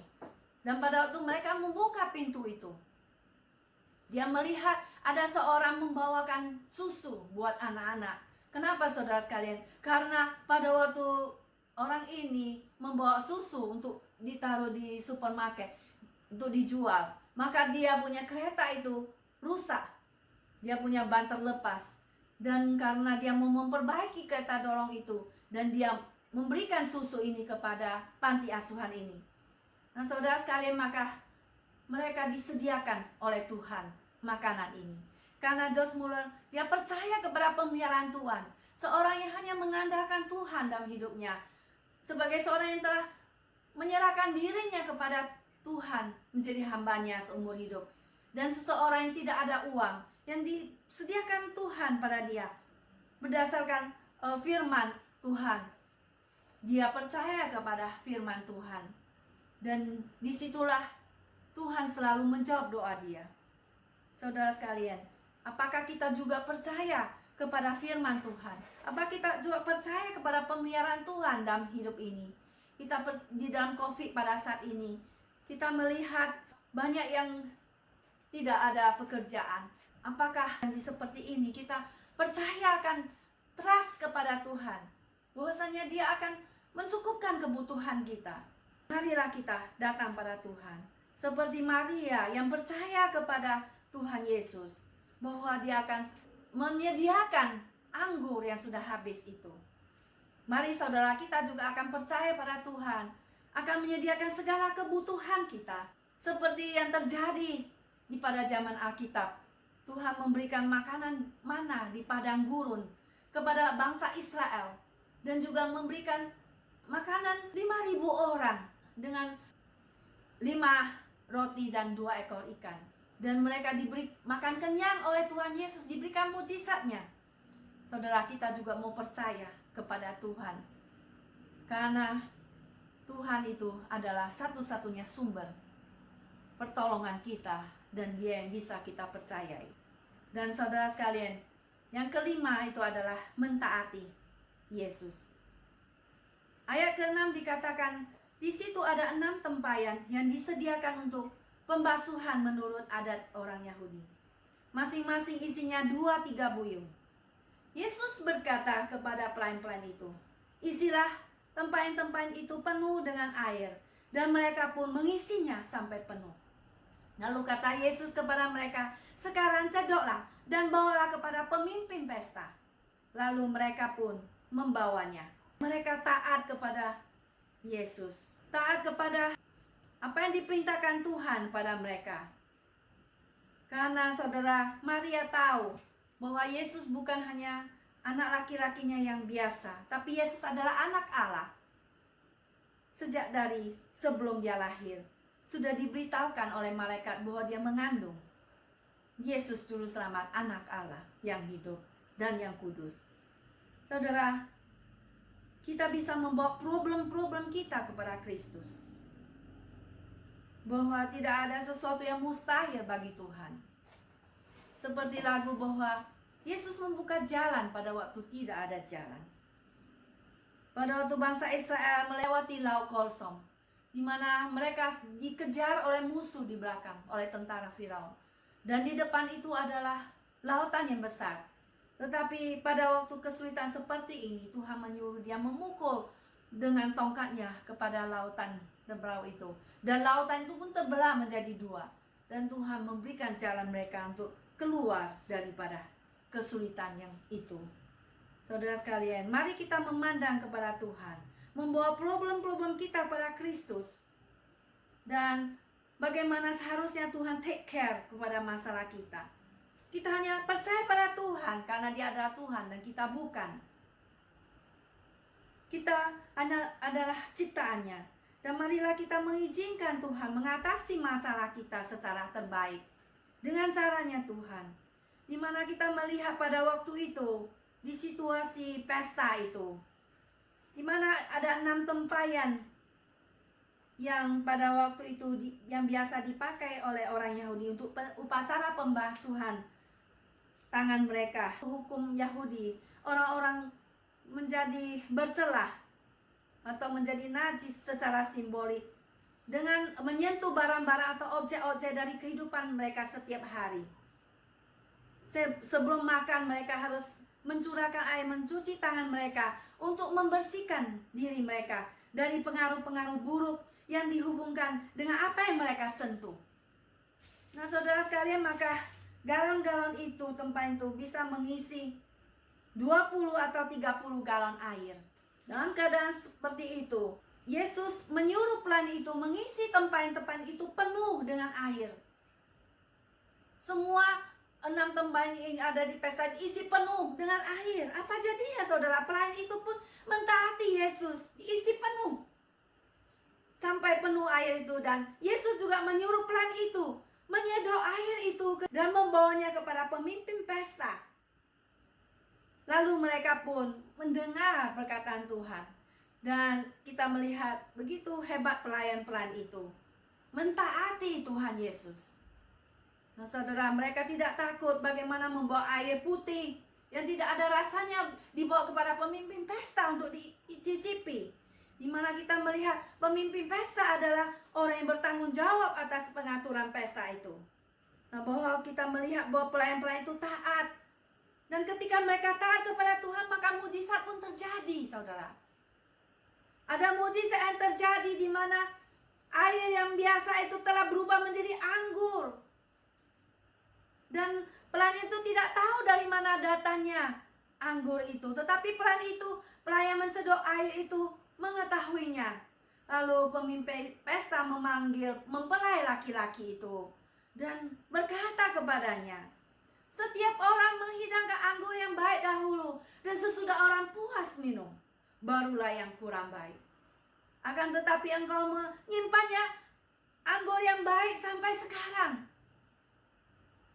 Dan pada waktu mereka membuka pintu itu, dia melihat ada seorang membawakan susu buat anak-anak. Kenapa saudara sekalian? Karena pada waktu orang ini membawa susu untuk ditaruh di supermarket untuk dijual, maka dia punya kereta itu rusak. Dia punya ban terlepas. Dan karena dia mau memperbaiki kereta dorong itu, dan dia memberikan susu ini kepada panti asuhan ini. Nah saudara sekalian, maka mereka disediakan oleh Tuhan makanan ini. Karena George Muller, dia percaya kepada pemeliharaan Tuhan. Seorang yang hanya mengandalkan Tuhan dalam hidupnya. Sebagai seorang yang telah menyerahkan dirinya kepada Tuhan menjadi hambanya seumur hidup. Dan seseorang yang tidak ada uang, yang disediakan Tuhan pada dia. Berdasarkan firman Tuhan. Dia percaya kepada firman Tuhan. Dan disitulah Tuhan selalu menjawab doa dia. Saudara sekalian, apakah kita juga percaya kepada firman Tuhan? Apakah kita juga percaya kepada pemeliharaan Tuhan dalam hidup ini? Kita di dalam COVID pada saat ini, kita melihat banyak yang tidak ada pekerjaan. Apakah seperti ini kita percaya akan trust kepada Tuhan, bahwasanya Dia akan mencukupkan kebutuhan kita? Marilah kita datang pada Tuhan seperti Maria yang percaya kepada Tuhan Yesus, bahwa Dia akan menyediakan anggur yang sudah habis itu. Mari saudara, kita juga akan percaya pada Tuhan, akan menyediakan segala kebutuhan kita. Seperti yang terjadi di pada zaman Alkitab, Tuhan memberikan makanan mana di padang gurun kepada bangsa Israel, dan juga memberikan makanan 5.000 orang dengan 5 roti dan 2 ekor ikan. Dan mereka diberi makan kenyang oleh Tuhan Yesus, diberikan mujizatnya. Saudara, kita juga mau percaya kepada Tuhan, karena Tuhan itu adalah satu-satunya sumber pertolongan kita, dan Dia yang bisa kita percayai. Dan saudara sekalian, yang kelima itu adalah mentaati Yesus. Ayat ke-6 dikatakan, di situ ada 6 tempayan yang disediakan untuk pembasuhan menurut adat orang Yahudi. Masing-masing isinya 2-3 buyung. Yesus berkata kepada pelayan-pelayan itu, isilah tempayan-tempayan itu penuh dengan air, dan mereka pun mengisinya sampai penuh. Lalu kata Yesus kepada mereka, sekarang cedoklah dan bawalah kepada pemimpin pesta. Lalu mereka pun membawanya. Mereka taat kepada Yesus, taat kepada apa yang diperintahkan Tuhan pada mereka. Karena saudara, Maria tahu bahwa Yesus bukan hanya anak laki-lakinya yang biasa, tapi Yesus adalah anak Allah. Sejak dari sebelum dia lahir, sudah diberitahukan oleh malaikat bahwa dia mengandung Yesus Juru Selamat, anak Allah yang hidup dan yang kudus. Saudara, kita bisa membawa problem-problem kita kepada Kristus. Bahwa tidak ada sesuatu yang mustahil bagi Tuhan. Seperti lagu bahwa Yesus membuka jalan pada waktu tidak ada jalan. Pada waktu bangsa Israel melewati Laut Kolsom, di mana mereka dikejar oleh musuh di belakang, oleh tentara Firaun. Dan di depan itu adalah lautan yang besar. Tetapi pada waktu kesulitan seperti ini, Tuhan menyuruh dia memukul dengan tongkatnya kepada lautan Tebrau itu. Dan lautan itu pun terbelah menjadi 2. Dan Tuhan memberikan jalan mereka untuk keluar daripada kesulitan yang itu. Saudara sekalian, mari kita memandang kepada Tuhan, membawa problem-problem kita pada Kristus, dan bagaimana seharusnya Tuhan take care kepada masalah kita. Kita hanya percaya pada Tuhan karena Dia adalah Tuhan dan kita bukan. Kita adalah ciptaannya. Dan marilah kita mengizinkan Tuhan mengatasi masalah kita secara terbaik. Dengan caranya Tuhan. Di mana kita melihat pada waktu itu, di situasi pesta itu, di mana ada 6 tempayan yang pada waktu itu yang biasa dipakai oleh orang Yahudi untuk upacara pembasuhan tangan mereka. Hukum Yahudi, orang-orang menjadi bercelah atau menjadi najis secara simbolik dengan menyentuh barang-barang atau objek-objek dari kehidupan mereka setiap hari. Sebelum makan mereka harus mencurahkan air, mencuci tangan mereka untuk membersihkan diri mereka dari pengaruh-pengaruh buruk yang dihubungkan dengan apa yang mereka sentuh. Nah saudara sekalian, maka galon-galon itu, tempayan itu bisa mengisi 20 atau 30 galon air. Dalam keadaan seperti itu, Yesus menyuruh pelayan itu mengisi tempayan-tempayan itu penuh dengan air. Semua 6 tempayan yang ada di pesta diisi penuh dengan air. Apa jadinya saudara? Pelayan itu pun mentaati Yesus, diisi penuh sampai penuh air itu. Dan Yesus juga menyuruh pelayan itu menyedot air itu dan membawanya kepada pemimpin pesta. Lalu mereka pun mendengar perkataan Tuhan. Dan kita melihat begitu hebat pelayan-pelayan itu mentaati Tuhan Yesus. Nah saudara, mereka tidak takut bagaimana membawa air putih yang tidak ada rasanya dibawa kepada pemimpin pesta untuk dicicipi. Di mana kita melihat pemimpin pesta adalah orang yang bertanggung jawab atas pengaturan pesta itu. Nah, bahwa kita melihat bahwa pelayan-pelayan itu taat. Dan ketika mereka taat kepada Tuhan, maka mujizat pun terjadi, saudara. Ada mujizat yang terjadi di mana air yang biasa itu telah berubah menjadi anggur. Dan pelayan itu tidak tahu dari mana datangnya anggur itu. Tetapi pelayan mencedok air itu mengetahuinya. Lalu pemimpin pesta memanggil mempelai laki-laki itu dan berkata kepadanya, setiap orang menghidangkan anggur yang baik dahulu, dan sesudah orang puas minum, barulah yang kurang baik. Akan tetapi engkau menyimpannya anggur yang baik sampai sekarang.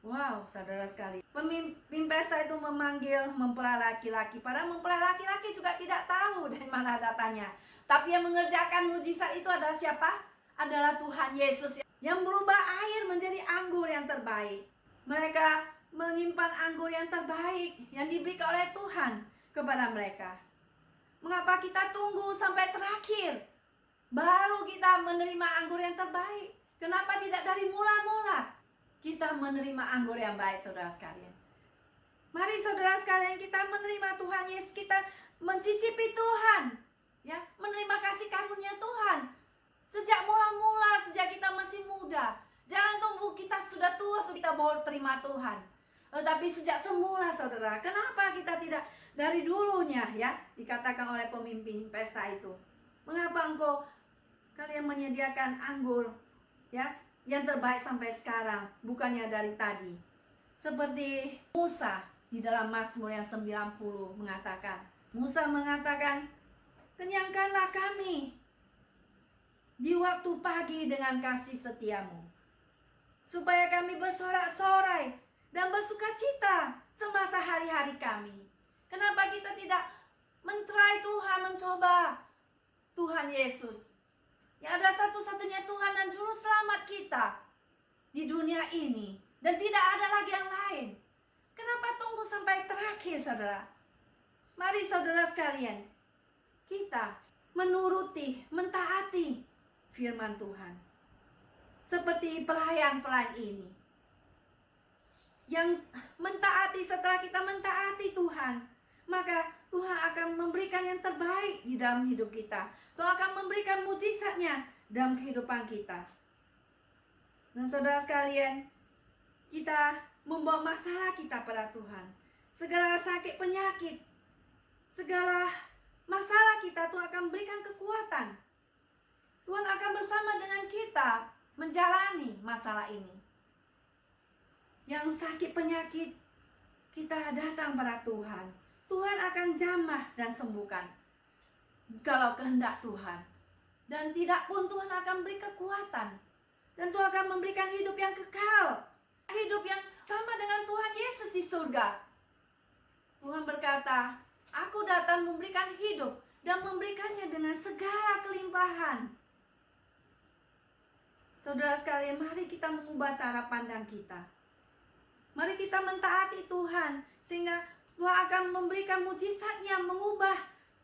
Wow, saudara sekali. Pemimpin pesta itu memanggil mempelai laki-laki. Padahal mempelai laki-laki juga tidak tahu dari mana datangnya. Tapi yang mengerjakan mujizat itu adalah siapa? Adalah Tuhan Yesus yang merubah yang terbaik. Mereka menyimpan anggur yang terbaik yang diberikan oleh Tuhan kepada mereka. Mengapa kita tunggu sampai terakhir baru kita menerima anggur yang terbaik? Kenapa tidak dari mula-mula kita menerima anggur yang baik, saudara sekalian? Mari saudara sekalian, kita menerima Tuhan Yesus, kita mencicipi Tuhan, ya, menerima kasih karunia Tuhan sejak mula-mula, sejak kita masih muda. Jangan tunggu kita sudah tua kita baru terima Tuhan. Tapi sejak semula, saudara. Kenapa kita tidak dari dulunya, ya, dikatakan oleh pemimpin pesta itu? Mengapa kalian menyediakan anggur, ya, yang terbaik sampai sekarang, bukannya dari tadi? Seperti Musa di dalam Mazmur yang 90 mengatakan, Musa mengatakan, kenyangkanlah kami di waktu pagi dengan kasih setiamu, supaya kami bersorak-sorai dan bersuka cita semasa hari-hari kami. Kenapa kita tidak men-try Tuhan, mencoba Tuhan Yesus, yang ada satu-satunya Tuhan dan Juru Selamat kita di dunia ini, dan tidak ada lagi yang lain? Kenapa tunggu sampai terakhir, saudara? Mari saudara sekalian, kita menuruti, mentaati firman Tuhan. Seperti pelayan-pelayan ini, yang mentaati. Setelah kita mentaati Tuhan, maka Tuhan akan memberikan yang terbaik di dalam hidup kita. Tuhan akan memberikan mujizatnya dalam kehidupan kita. Dan saudara sekalian, kita membawa masalah kita pada Tuhan. Segala sakit penyakit, segala masalah kita, Tuhan akan berikan kekuatan. Tuhan akan bersama dengan kita menjalani masalah ini. Yang sakit penyakit, kita datang pada Tuhan. Tuhan akan jamah dan sembuhkan kalau kehendak Tuhan. Dan tidak pun Tuhan akan beri kekuatan. Dan Tuhan akan memberikan hidup yang kekal, hidup yang sama dengan Tuhan Yesus di surga. Tuhan berkata, aku datang memberikan hidup dan memberikannya dengan segala kelimpahan. Saudara sekalian, mari kita mengubah cara pandang kita. Mari kita mentaati Tuhan, sehingga Tuhan akan memberikan mujizatnya, mengubah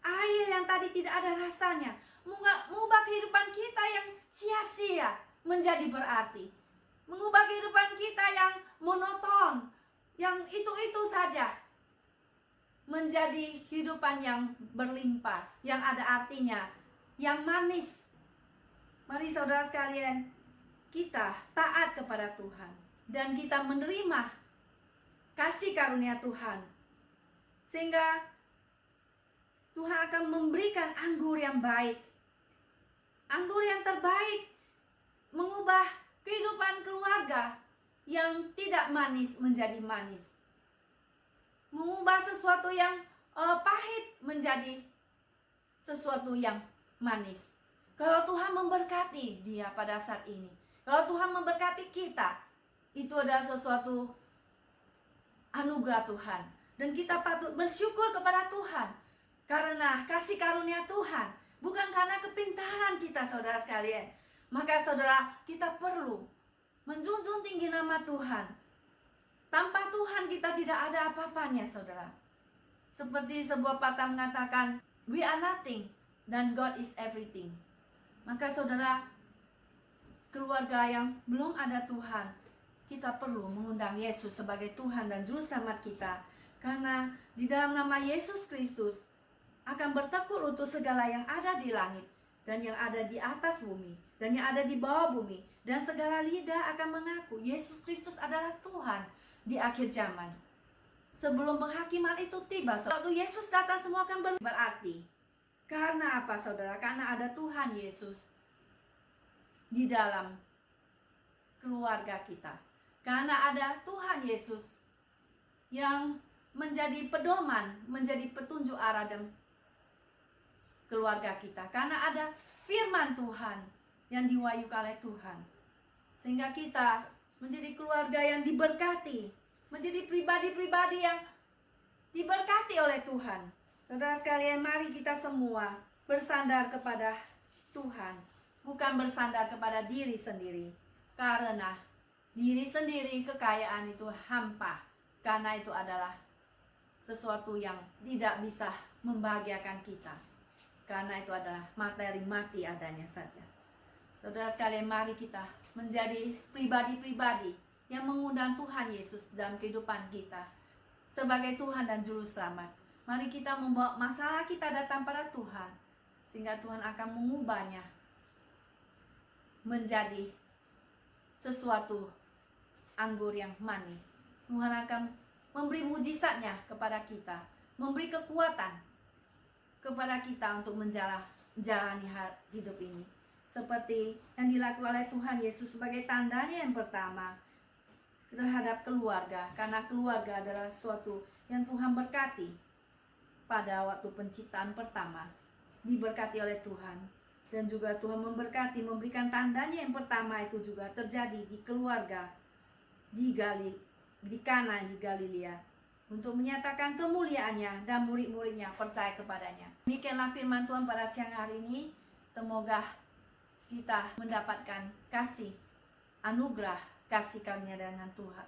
air yang tadi tidak ada rasanya, mengubah kehidupan kita yang sia-sia menjadi berarti, mengubah kehidupan kita yang monoton, yang itu-itu saja, menjadi kehidupan yang berlimpah, yang ada artinya, yang manis. Mari saudara sekalian, kita taat kepada Tuhan dan kita menerima kasih karunia Tuhan, sehingga Tuhan akan memberikan anggur yang baik, anggur yang terbaik, mengubah kehidupan keluarga yang tidak manis menjadi manis, mengubah sesuatu yang pahit menjadi sesuatu yang manis. Kalau Tuhan memberkati dia pada saat ini, kalau Tuhan memberkati kita, itu adalah sesuatu anugerah Tuhan. Dan kita patut bersyukur kepada Tuhan karena kasih karunia Tuhan, bukan karena kepintaran kita, saudara sekalian. Maka saudara, kita perlu menjunjung tinggi nama Tuhan. Tanpa Tuhan kita tidak ada apa-apanya, saudara. Seperti sebuah patah mengatakan, we are nothing dan God is everything. Maka saudara, keluarga yang belum ada Tuhan, kita perlu mengundang Yesus sebagai Tuhan dan Juru Selamat kita. Karena di dalam nama Yesus Kristus akan bertekuk lutut segala yang ada di langit dan yang ada di atas bumi dan yang ada di bawah bumi, dan segala lidah akan mengaku Yesus Kristus adalah Tuhan di akhir zaman. Sebelum penghakiman itu tiba, waktu Yesus datang, semua akan berarti. Karena apa, saudara? Karena ada Tuhan Yesus di dalam keluarga kita. Karena ada Tuhan Yesus yang menjadi pedoman, menjadi petunjuk arah dan keluarga kita. Karena ada firman Tuhan yang diwahyukan oleh Tuhan, sehingga kita menjadi keluarga yang diberkati, menjadi pribadi-pribadi yang diberkati oleh Tuhan. Saudara sekalian, mari kita semua bersandar kepada Tuhan, bukan bersandar kepada diri sendiri. Karena diri sendiri, kekayaan itu hampa, karena itu adalah sesuatu yang tidak bisa membahagiakan kita, karena itu adalah materi mati adanya saja. Saudara sekalian, mari kita menjadi pribadi-pribadi yang mengundang Tuhan Yesus dalam kehidupan kita sebagai Tuhan dan Juru Selamat. Mari kita membawa masalah kita datang pada Tuhan, sehingga Tuhan akan mengubahnya menjadi sesuatu anggur yang manis. Tuhan akan memberi mujizatnya kepada kita, memberi kekuatan kepada kita untuk menjalani hidup ini, seperti yang dilakukan oleh Tuhan Yesus sebagai tandanya yang pertama terhadap keluarga, karena keluarga adalah sesuatu yang Tuhan berkati. Pada waktu penciptaan pertama diberkati oleh Tuhan, dan juga Tuhan memberkati, memberikan tandanya yang pertama itu juga terjadi di keluarga di Kana di Galilea, untuk menyatakan kemuliaannya, dan murid-muridnya percaya kepadanya. Demikianlah firman Tuhan pada siang hari ini. Semoga kita mendapatkan kasih, anugerah kasih karunia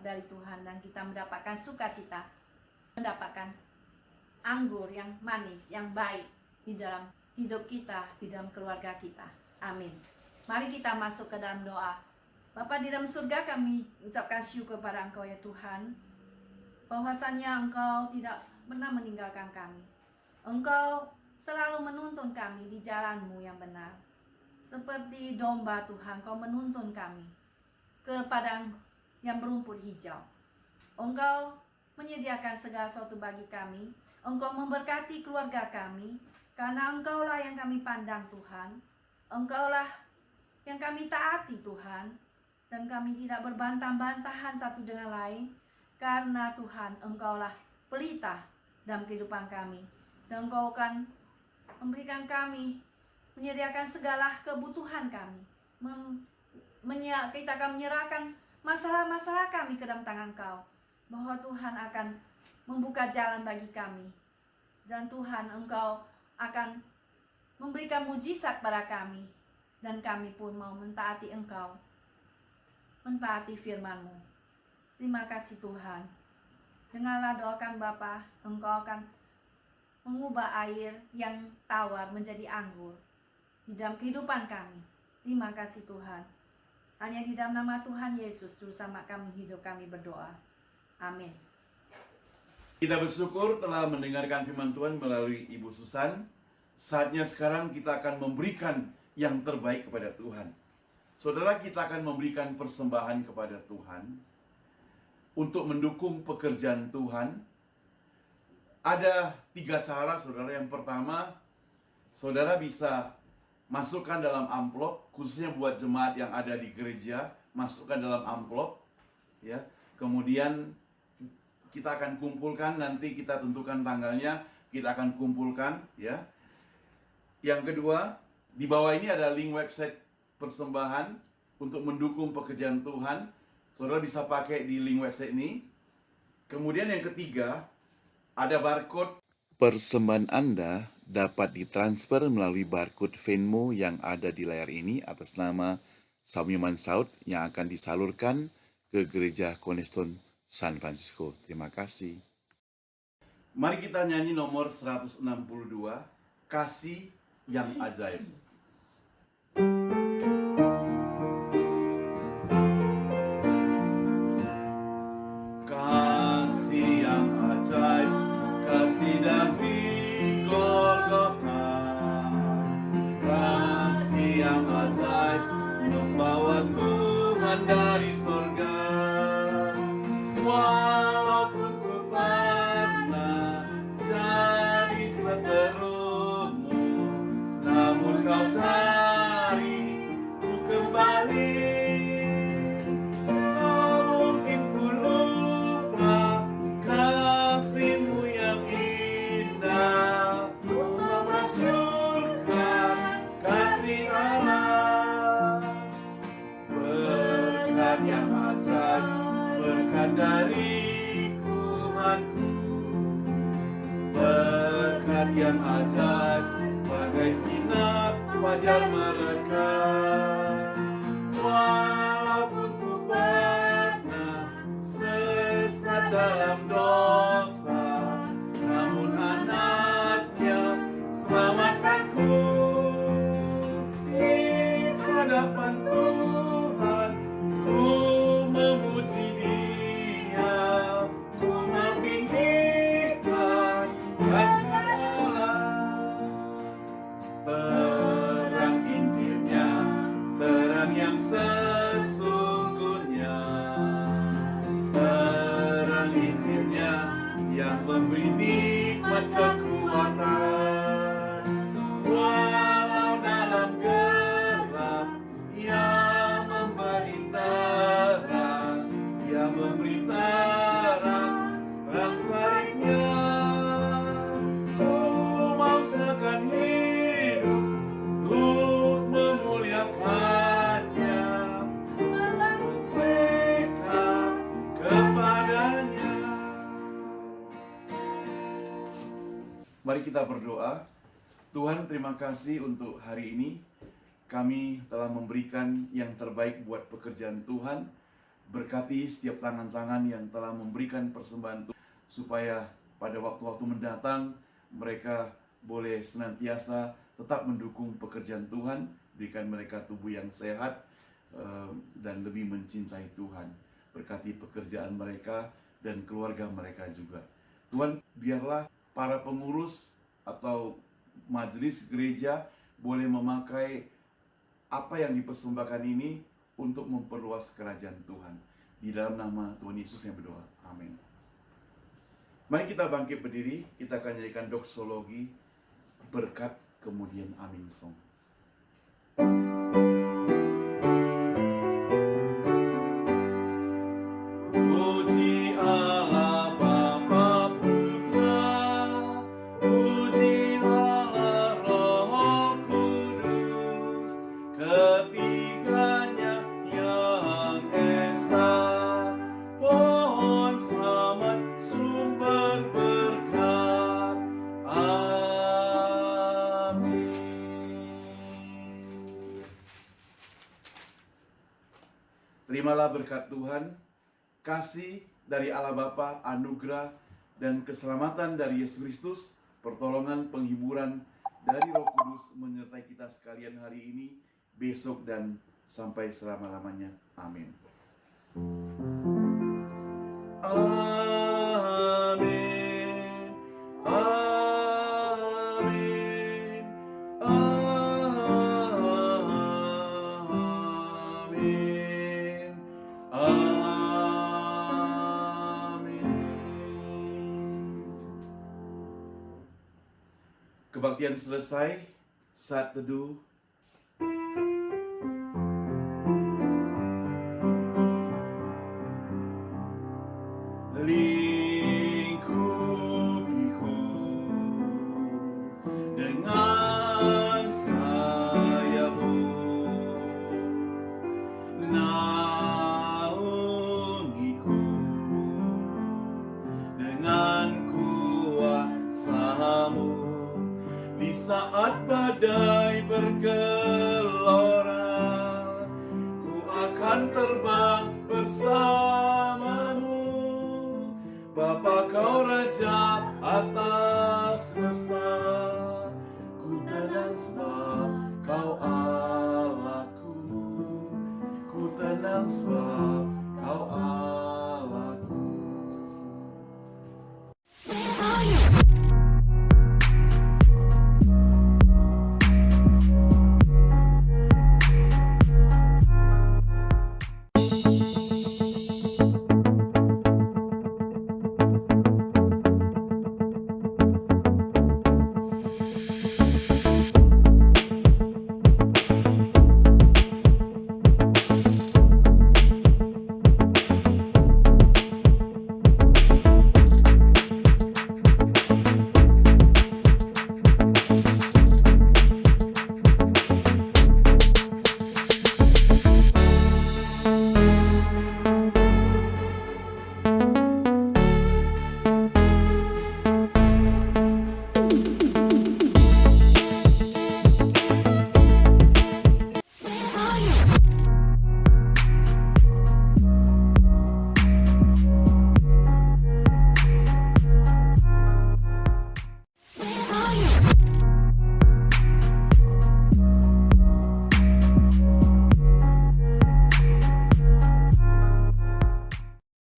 dari Tuhan, dan kita mendapatkan sukacita, mendapatkan anggur yang manis, yang baik di dalam hidup kita, di dalam keluarga kita. Amin. Mari kita masuk ke dalam doa. Bapa di dalam surga, kami ucapkan syukur pada Engkau ya Tuhan, bahwasannya Engkau tidak pernah meninggalkan kami. Engkau selalu menuntun kami di jalan-Mu yang benar. Seperti domba Tuhan, Engkau menuntun kami ke padang yang berumput hijau. Engkau menyediakan segala sesuatu bagi kami. Engkau memberkati keluarga kami, karena Engkaulah yang kami pandang Tuhan. Engkaulah yang kami taati Tuhan, dan kami tidak berbantah-bantahan satu dengan lain, karena Tuhan Engkaulah pelita dalam kehidupan kami, dan Engkau akan memberikan kami, menyediakan segala kebutuhan kami. Kita akan menyerahkan masalah-masalah kami ke dalam tangan Engkau, bahwa Tuhan akan membuka jalan bagi kami, dan Tuhan Engkau akan memberikan mujizat pada kami, dan kami pun mau mentaati Engkau, mentaati firman-Mu. Terima kasih Tuhan. Dengarlah doakan Bapa, Engkau akan mengubah air yang tawar menjadi anggur di dalam kehidupan kami. Terima kasih Tuhan. Hanya di dalam nama Tuhan Yesus Juru Selamat kami hidup, kami berdoa. Amin. Kita bersyukur telah mendengarkan firman Tuhan melalui Ibu Susan. Saatnya sekarang kita akan memberikan yang terbaik kepada Tuhan. Saudara, kita akan memberikan persembahan kepada Tuhan untuk mendukung pekerjaan Tuhan. Ada 3 cara, saudara. Yang pertama, saudara bisa masukkan dalam amplop, khususnya buat jemaat yang ada di gereja, masukkan dalam amplop, ya. Kemudian kita akan kumpulkan, nanti kita tentukan tanggalnya, kita akan kumpulkan, ya. Yang kedua, di bawah ini ada link website persembahan untuk mendukung pekerjaan Tuhan. Saudara bisa pakai di link website ini. Kemudian yang ketiga, ada barcode. Persembahan Anda dapat ditransfer melalui barcode Venmo yang ada di layar ini atas nama Samuel Saud yang akan disalurkan ke Gereja Cornerstone San Francisco. Terima kasih. Mari kita nyanyi nomor 162, Kasih yang Ajaib. Kasih yang ajaib, kasih dari Golgota, kasih yang ajaib membawa Tuhan dari surga. Walaupun ku pernah jadi seterumu, namun kau cari ku kembali. Tak mungkin ku lupa kasih-Mu yang indah, memasyurkan kasih Allah. Berkat yang ajaib, berkat dari Tuhanku, berkat yang ajaib bagai sinar fajar merekat. Walaupun ku Mari kita berdoa. Tuhan, terima kasih untuk hari ini. Kami telah memberikan yang terbaik buat pekerjaan Tuhan. Berkati setiap tangan-tangan yang telah memberikan persembahan Tuhan, supaya pada waktu-waktu mendatang mereka boleh senantiasa tetap mendukung pekerjaan Tuhan. Berikan mereka tubuh yang sehat dan lebih mencintai Tuhan. Berkati pekerjaan mereka dan keluarga mereka juga. Tuhan, biarlah para pengurus atau majelis gereja boleh memakai apa yang dipersembahkan ini untuk memperluas kerajaan Tuhan. Di dalam nama Tuhan Yesus yang berdoa. Amin. Mari kita bangkit berdiri. Kita akan nyanyikan doksologi berkat kemudian amin song. Puji Allah Bapa Putra, puji Allah Roh Kudus, ketiganya yang esa, pohon selamat sumber berkat. Amin. Terimalah berkat Tuhan, kasih dari Allah Bapa, anugerah dan keselamatan dari Yesus Kristus, pertolongan, penghiburan dari Roh Kudus menyertai kita sekalian hari ini, besok, dan sampai selama-lamanya. Amin. Amin. Amin. Amin. Amin. Kebaktian selesai, saat teduh. Lingkupiku dengan sayapmu, naungiku dengan kuasamu. Di saat badai bergelora, ku akan terbang bersamamu. Bapa, kau Raja atas semesta, ku tenang sebab kau Allahku. Ku tenang sebab kau Allahku.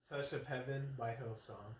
Touch of Heaven by Hillsong.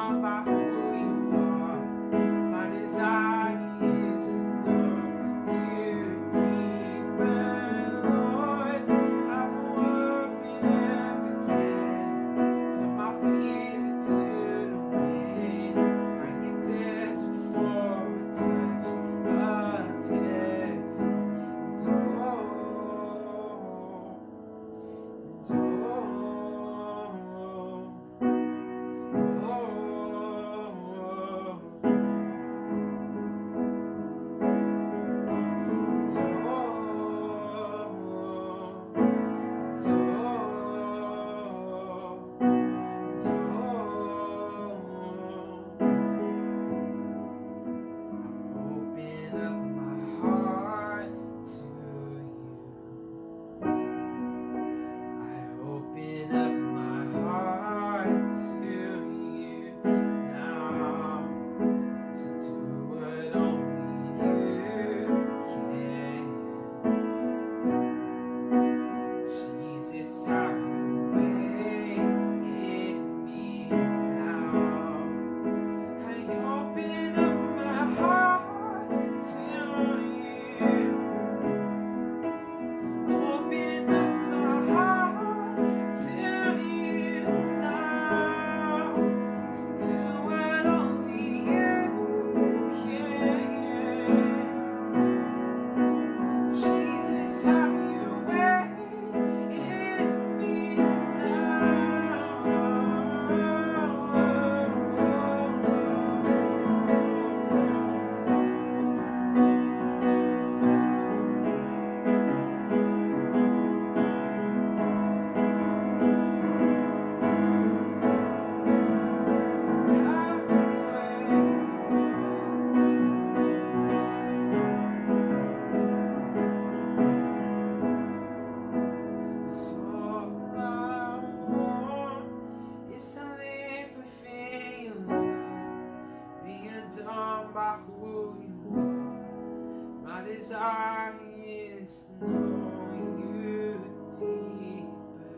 undone by who you are. My desire is to know you deeper, Lord. I will open up again for my fears into the wind. I get desperate for a touch of heaven. And open up my heart to you. I open up my heart to you now, to do what only you can. Jesus, have your way in me now. I open up my heart to you. Open up my heart to you now, to do what only you can. Jesus, have your way in me So all I want is to live within your love, be undone by who you are. My desire is to know you deeper,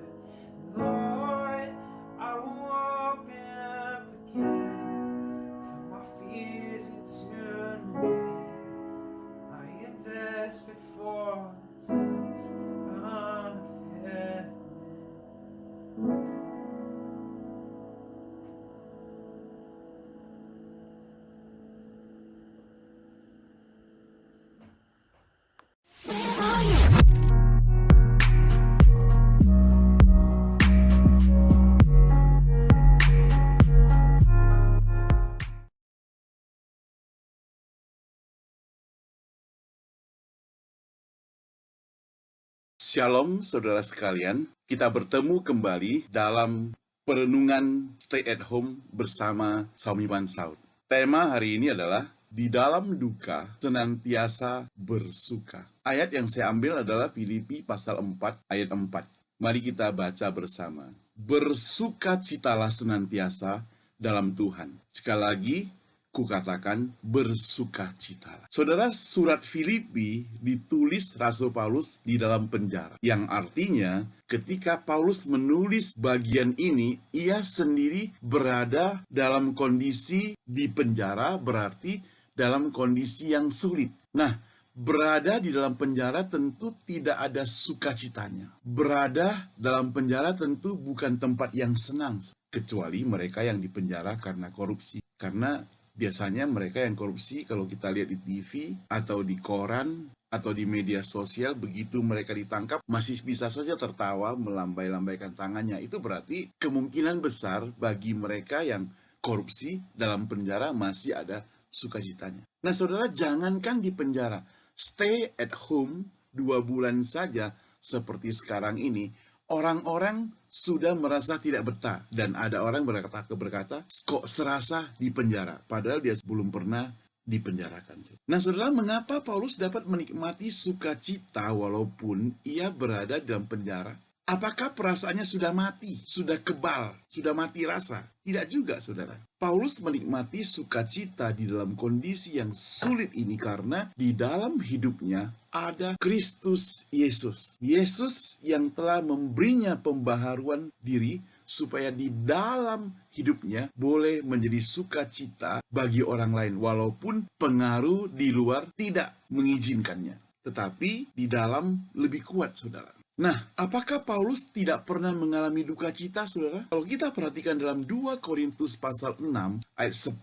Lord. I will open up again for my fears eternally. I am desperate for a touch of heaven. Shalom saudara sekalian, kita bertemu kembali dalam perenungan Stay at Home bersama Saumiman Saud. Tema hari ini adalah di dalam duka senantiasa bersuka. Ayat yang saya ambil adalah Filipi pasal 4 ayat 4. Mari kita baca bersama. Bersukacitalah senantiasa dalam Tuhan. Sekali lagi, kukatakan bersukacitalah. Saudara, surat Filipi ditulis Rasul Paulus di dalam penjara. Yang artinya ketika Paulus menulis bagian ini, ia sendiri berada dalam kondisi di penjara, berarti dalam kondisi yang sulit. Nah, berada di dalam penjara tentu tidak ada sukacitanya. Berada dalam penjara tentu bukan tempat yang senang, kecuali mereka yang dipenjara karena korupsi. Karena biasanya mereka yang korupsi, kalau kita lihat di TV atau di koran atau di media sosial, begitu mereka ditangkap masih bisa saja tertawa, melambai-lambaikan tangannya. Itu berarti kemungkinan besar bagi mereka yang korupsi dalam penjara masih ada sukacitanya. Nah saudara, jangankan di penjara, stay at home 2 bulan saja seperti sekarang ini, orang-orang sudah merasa tidak betah. Dan ada orang berkata, kok serasa di penjara, padahal dia belum pernah dipenjarakan. Nah saudara, mengapa Paulus dapat menikmati sukacita walaupun ia berada dalam penjara? Apakah perasaannya sudah mati, sudah kebal, sudah mati rasa? Tidak juga, saudara. Paulus menikmati sukacita di dalam kondisi yang sulit ini karena di dalam hidupnya ada Kristus Yesus. Yesus yang telah memberinya pembaharuan diri supaya di dalam hidupnya boleh menjadi sukacita bagi orang lain, walaupun pengaruh di luar tidak mengizinkannya. Tetapi di dalam lebih kuat, saudara. Nah, apakah Paulus tidak pernah mengalami duka cita, saudara? Kalau kita perhatikan dalam 2 Korintus pasal 6 ayat 10,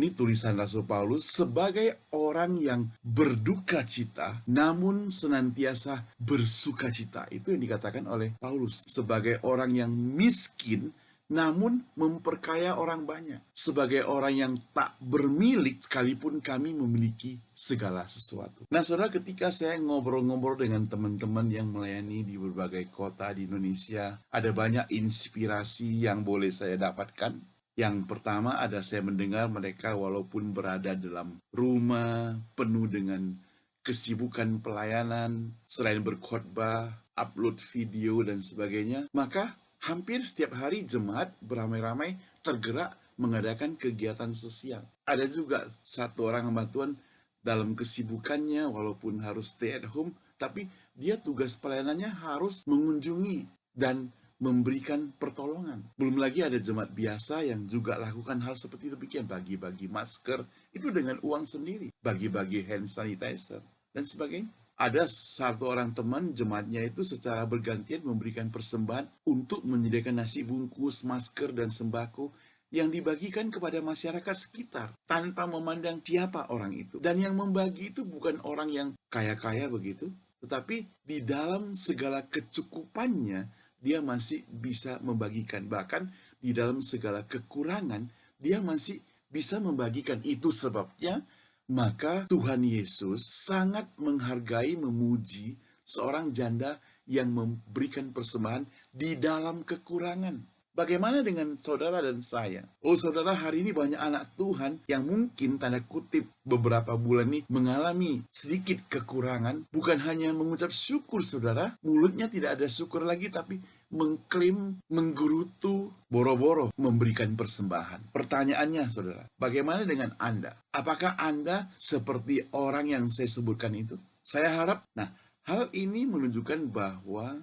ini tulisan Rasul Paulus, sebagai orang yang berduka cita, namun senantiasa bersuka cita. Itu yang dikatakan oleh Paulus. Sebagai orang yang miskin, namun memperkaya orang banyak. Sebagai orang yang tak bermilik, sekalipun kami memiliki segala sesuatu. Nah, saudara, ketika saya ngobrol-ngobrol dengan teman-teman yang melayani di berbagai kota di Indonesia, ada banyak inspirasi yang boleh saya dapatkan. Yang pertama, ada saya mendengar mereka walaupun berada dalam rumah penuh dengan kesibukan pelayanan, selain berkhotbah, upload video, dan sebagainya, maka hampir setiap hari jemaat beramai-ramai tergerak mengadakan kegiatan sosial. Ada juga satu orang hamba Tuhan dalam kesibukannya, walaupun harus stay at home, tapi dia tugas pelayanannya harus mengunjungi dan memberikan pertolongan. Belum lagi ada jemaat biasa yang juga lakukan hal seperti demikian, bagi-bagi masker, itu dengan uang sendiri, bagi-bagi hand sanitizer, dan sebagainya. Ada satu orang teman jemaatnya itu secara bergantian memberikan persembahan untuk menyediakan nasi bungkus, masker, dan sembako yang dibagikan kepada masyarakat sekitar tanpa memandang siapa orang itu. Dan yang membagi itu bukan orang yang kaya-kaya begitu, tetapi di dalam segala kecukupannya dia masih bisa membagikan. Bahkan di dalam segala kekurangan dia masih bisa membagikan. Itu sebabnya maka Tuhan Yesus sangat menghargai, memuji seorang janda yang memberikan persembahan di dalam kekurangan. Bagaimana dengan saudara dan saya? Oh saudara, hari ini banyak anak Tuhan yang mungkin tanda kutip beberapa bulan ini mengalami sedikit kekurangan. Bukan hanya mengucap syukur saudara, mulutnya tidak ada syukur lagi, tapi mengklaim, menggerutu, boro-boro memberikan persembahan. Pertanyaannya saudara, bagaimana dengan Anda? Apakah Anda seperti orang yang saya sebutkan itu? Saya harap, hal ini menunjukkan bahwa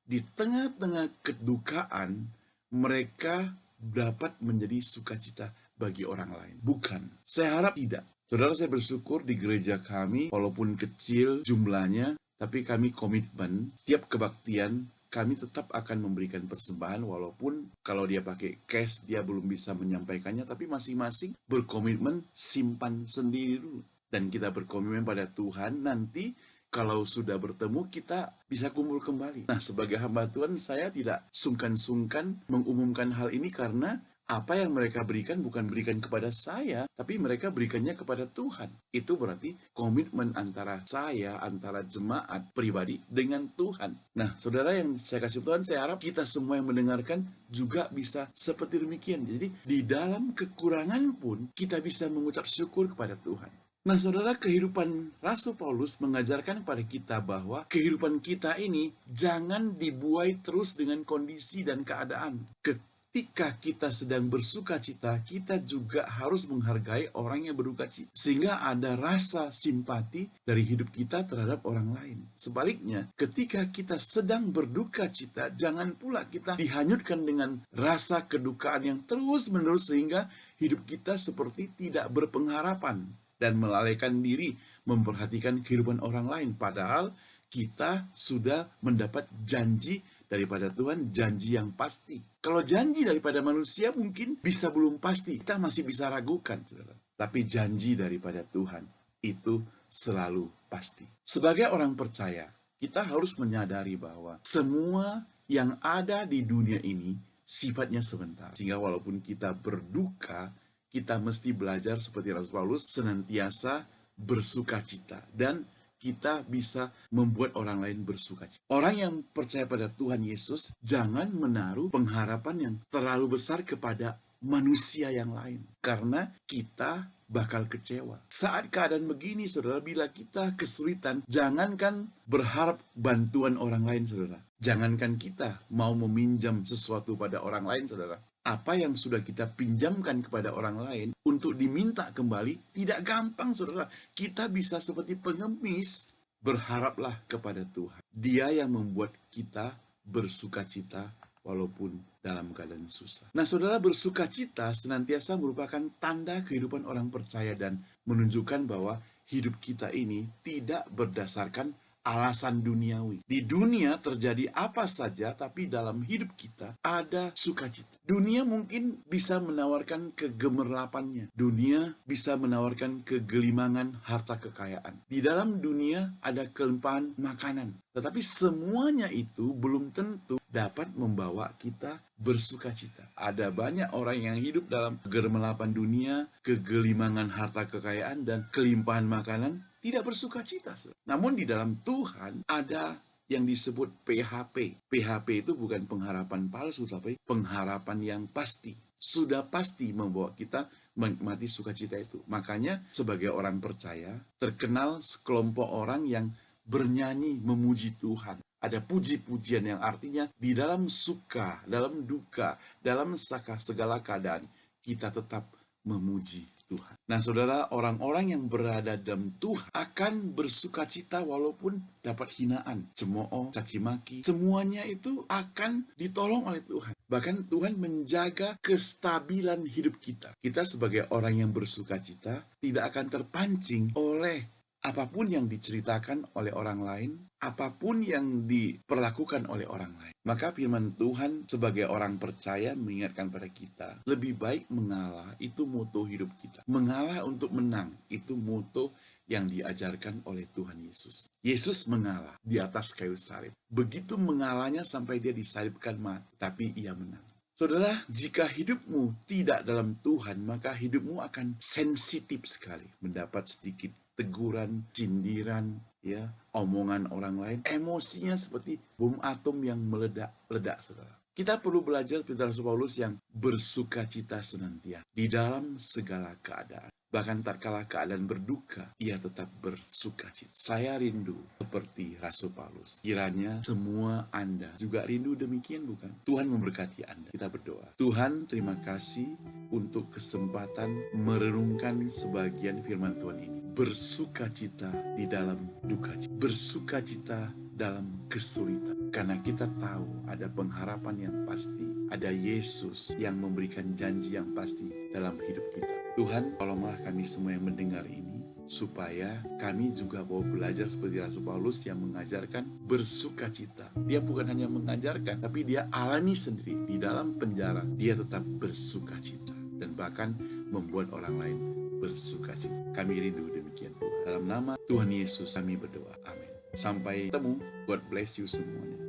di tengah-tengah kedukaan, mereka dapat menjadi sukacita bagi orang lain. Bukan. Saya harap tidak. Saudara, saya bersyukur di gereja kami, walaupun kecil jumlahnya, tapi kami komitmen, setiap kebaktian, kami tetap akan memberikan persembahan, walaupun kalau dia pakai cash, dia belum bisa menyampaikannya, tapi masing-masing berkomitmen simpan sendiri dulu. Dan kita berkomitmen pada Tuhan, nanti kalau sudah bertemu, kita bisa kumpul kembali. Nah, sebagai hamba Tuhan, saya tidak sungkan-sungkan mengumumkan hal ini karena apa yang mereka berikan bukan berikan kepada saya, tapi mereka berikannya kepada Tuhan. Itu berarti komitmen antara saya, antara jemaat pribadi dengan Tuhan. Nah, saudara yang saya kasih Tuhan, saya harap kita semua yang mendengarkan juga bisa seperti demikian. Jadi, di dalam kekurangan pun kita bisa mengucap syukur kepada Tuhan. Nah, saudara, kehidupan Rasul Paulus mengajarkan kepada kita bahwa kehidupan kita ini jangan dibuai terus dengan kondisi dan keadaan. Ketika kita sedang bersuka cita, kita juga harus menghargai orang yang berduka cita. Sehingga ada rasa simpati dari hidup kita terhadap orang lain. Sebaliknya, ketika kita sedang berduka cita, jangan pula kita dihanyutkan dengan rasa kedukaan yang terus-menerus sehingga hidup kita seperti tidak berpengharapan dan melalaikan diri memperhatikan kehidupan orang lain. Padahal kita sudah mendapat janji daripada Tuhan, janji yang pasti. Kalau janji daripada manusia mungkin bisa belum pasti, kita masih bisa ragukan, saudara. Tapi janji daripada Tuhan itu selalu pasti. Sebagai orang percaya, kita harus menyadari bahwa semua yang ada di dunia ini sifatnya sebentar. Sehingga walaupun kita berduka, kita mesti belajar seperti Rasul Paulus senantiasa bersuka cita. Dan kita bisa membuat orang lain bersuka cita. Orang yang percaya pada Tuhan Yesus jangan menaruh pengharapan yang terlalu besar kepada manusia yang lain. Karena kita bakal kecewa. Saat keadaan begini, saudara, bila kita kesulitan, jangankan berharap bantuan orang lain, saudara. Jangankan kita mau meminjam sesuatu pada orang lain, saudara. Apa yang sudah kita pinjamkan kepada orang lain untuk diminta kembali tidak gampang, saudara. Kita bisa seperti pengemis, berharaplah kepada Tuhan. Dia yang membuat kita bersuka cita walaupun dalam keadaan susah. Nah, saudara, bersukacita senantiasa merupakan tanda kehidupan orang percaya dan menunjukkan bahwa hidup kita ini tidak berdasarkan alasan duniawi. Di dunia terjadi apa saja, tapi dalam hidup kita ada sukacita. Dunia mungkin bisa menawarkan kegemerlapannya. Dunia bisa menawarkan kegelimangan harta kekayaan. Di dalam dunia ada kelimpahan makanan. Tetapi semuanya itu belum tentu dapat membawa kita bersukacita. Ada banyak orang yang hidup dalam kegemerlapan dunia, kegelimangan harta kekayaan, dan kelimpahan makanan, tidak bersukacita. Namun di dalam Tuhan ada yang disebut PHP. PHP itu bukan pengharapan palsu, tapi pengharapan yang pasti. Sudah pasti membawa kita menikmati sukacita itu. Makanya sebagai orang percaya, terkenal sekelompok orang yang bernyanyi memuji Tuhan. Ada puji-pujian yang artinya di dalam suka, dalam duka, dalam segala keadaan, kita tetap memuji Tuhan. Nah, saudara, orang-orang yang berada dalam Tuhan akan bersukacita walaupun dapat hinaan, cemooh, caci maki. Semuanya itu akan ditolong oleh Tuhan. Bahkan Tuhan menjaga kestabilan hidup kita. Kita sebagai orang yang bersukacita tidak akan terpancing oleh apapun yang diceritakan oleh orang lain, apapun yang diperlakukan oleh orang lain. Maka firman Tuhan sebagai orang percaya mengingatkan pada kita, lebih baik mengalah, itu moto hidup kita. Mengalah untuk menang, itu moto yang diajarkan oleh Tuhan Yesus. Yesus mengalah di atas kayu salib. Begitu mengalahnya sampai dia disalibkan mati, tapi ia menang. Saudara, jika hidupmu tidak dalam Tuhan, maka hidupmu akan sensitif sekali mendapat sedikit teguran, sindiran, ya, omongan orang lain. Emosinya seperti bom atom yang meledak-ledak, saudara. Kita perlu belajar seperti Rasul Paulus yang bersukacita senantiasa di dalam segala keadaan. Bahkan tatkala keadaan berduka, ia tetap bersukacita. Saya rindu seperti Rasul Paulus. Kiranya semua Anda juga rindu demikian, bukan? Tuhan memberkati Anda. Kita berdoa. Tuhan, terima kasih untuk kesempatan merenungkan sebagian firman Tuhan ini. Bersukacita di dalam duka cita. Bersukacita dalam kesulitan. Karena kita tahu ada pengharapan yang pasti. Ada Yesus yang memberikan janji yang pasti dalam hidup kita. Tuhan, tolonglah kami semua yang mendengar ini, supaya kami juga mau belajar seperti Rasul Paulus yang mengajarkan bersukacita. Dia bukan hanya mengajarkan, tapi dia alami sendiri. Di dalam penjara, dia tetap bersukacita. Dan bahkan membuat orang lain bersukacita. Kami rindu demikian, Tuhan. Dalam nama Tuhan Yesus kami berdoa. Amin. Sampai ketemu. God bless you semuanya.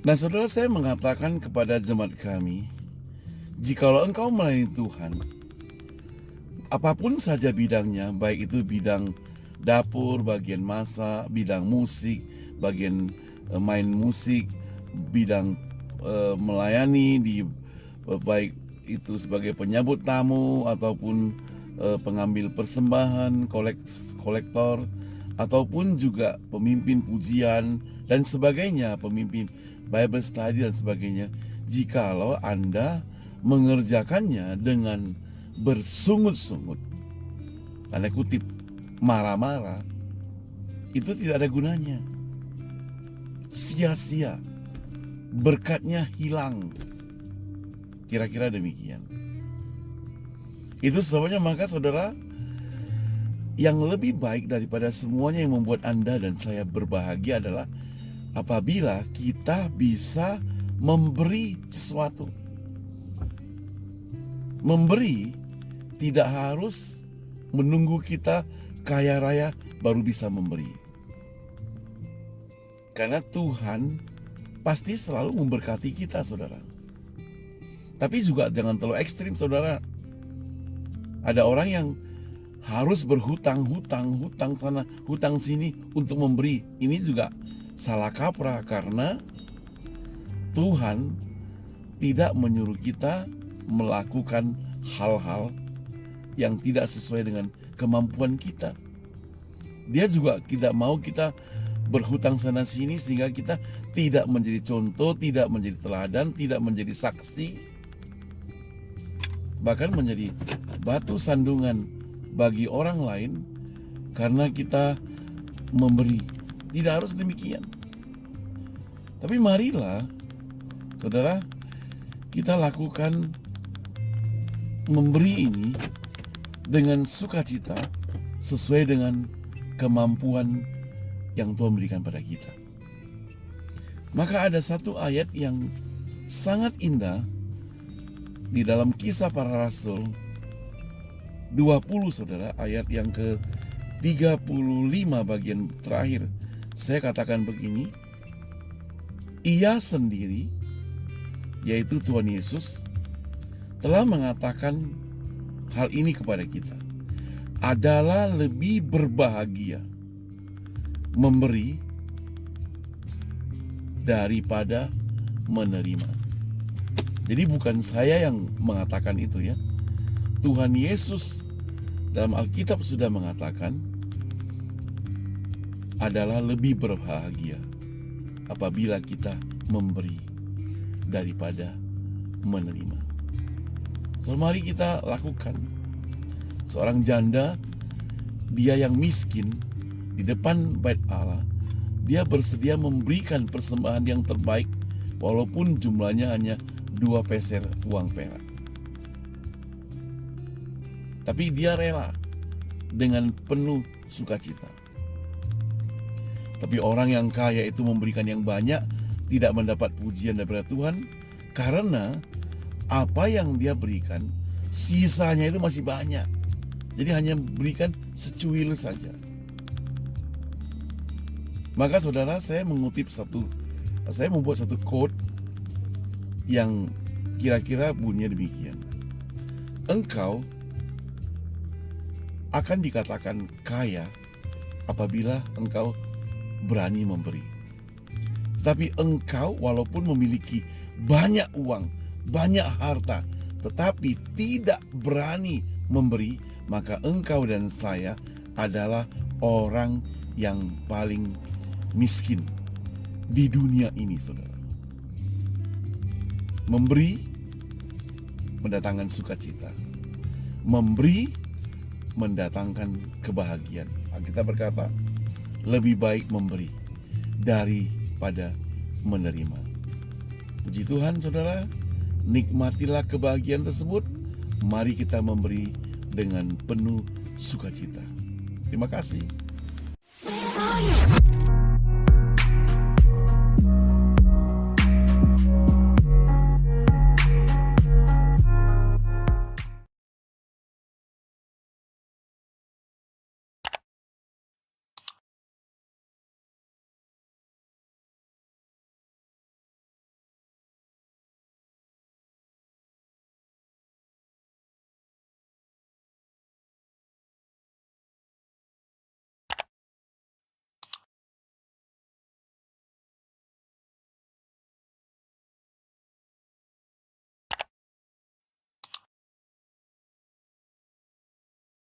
Nah, saudara, saya mengatakan kepada jemaat kami, jikalau engkau melayani Tuhan, apapun saja bidangnya, baik itu bidang dapur, bagian masak, bidang musik, bagian main musik, bidang melayani di baik itu sebagai penyambut tamu ataupun pengambil persembahan, kolektor, ataupun juga pemimpin pujian dan sebagainya, pemimpin Bible study dan sebagainya. Jikalau Anda mengerjakannya dengan bersungut-sungut, tanda kutip, marah-marah, itu tidak ada gunanya. Sia-sia, berkatnya hilang. Kira-kira demikian. Itu sebabnya maka saudara, yang lebih baik daripada semuanya yang membuat Anda dan saya berbahagia adalah apabila kita bisa memberi sesuatu. Memberi tidak harus menunggu kita kaya raya baru bisa memberi. Karena Tuhan pasti selalu memberkati kita, saudara. Tapi juga jangan terlalu ekstrim, saudara. Ada orang yang harus berhutang sana, hutang sini untuk memberi. Ini juga salah kaprah, karena Tuhan tidak menyuruh kita melakukan hal-hal yang tidak sesuai dengan kemampuan kita. Dia juga tidak mau kita berhutang sana sini sehingga kita tidak menjadi contoh, tidak menjadi teladan, tidak menjadi saksi, bahkan menjadi batu sandungan bagi orang lain karena kita memberi. Tidak harus demikian. Tapi marilah, saudara, kita lakukan memberi ini dengan sukacita sesuai dengan kemampuan yang Tuhan berikan pada kita. Maka ada satu ayat yang sangat indah di dalam Kisah Para Rasul 20, saudara, ayat yang ke-35 bagian terakhir. Saya katakan begini, Ia sendiri, yaitu Tuhan Yesus, telah mengatakan hal ini kepada kita, adalah lebih berbahagia memberi daripada menerima. Jadi bukan saya yang mengatakan itu ya. Tuhan Yesus dalam Alkitab sudah mengatakan adalah lebih berbahagia apabila kita memberi daripada menerima. So, mari kita lakukan. Seorang janda, dia yang miskin di depan bait Allah, dia bersedia memberikan persembahan yang terbaik walaupun jumlahnya hanya 2 peser uang perak. Tapi dia rela dengan penuh sukacita. Tapi orang yang kaya itu memberikan yang banyak, tidak mendapat pujian daripada Tuhan, karena apa yang dia berikan, sisanya itu masih banyak. Jadi hanya berikan secuil saja. Maka saudara, saya membuat satu quote yang kira-kira bunyinya demikian. Engkau akan dikatakan kaya apabila engkau berani memberi. Tapi engkau walaupun memiliki banyak uang, banyak harta, tetapi tidak berani memberi, maka engkau dan saya adalah orang yang paling miskin di dunia ini, saudara. Memberi mendatangkan sukacita. Memberi mendatangkan kebahagiaan. Kita berkata, lebih baik memberi daripada menerima. Puji Tuhan, saudara. Nikmatilah kebahagiaan tersebut. Mari kita memberi dengan penuh sukacita. Terima kasih.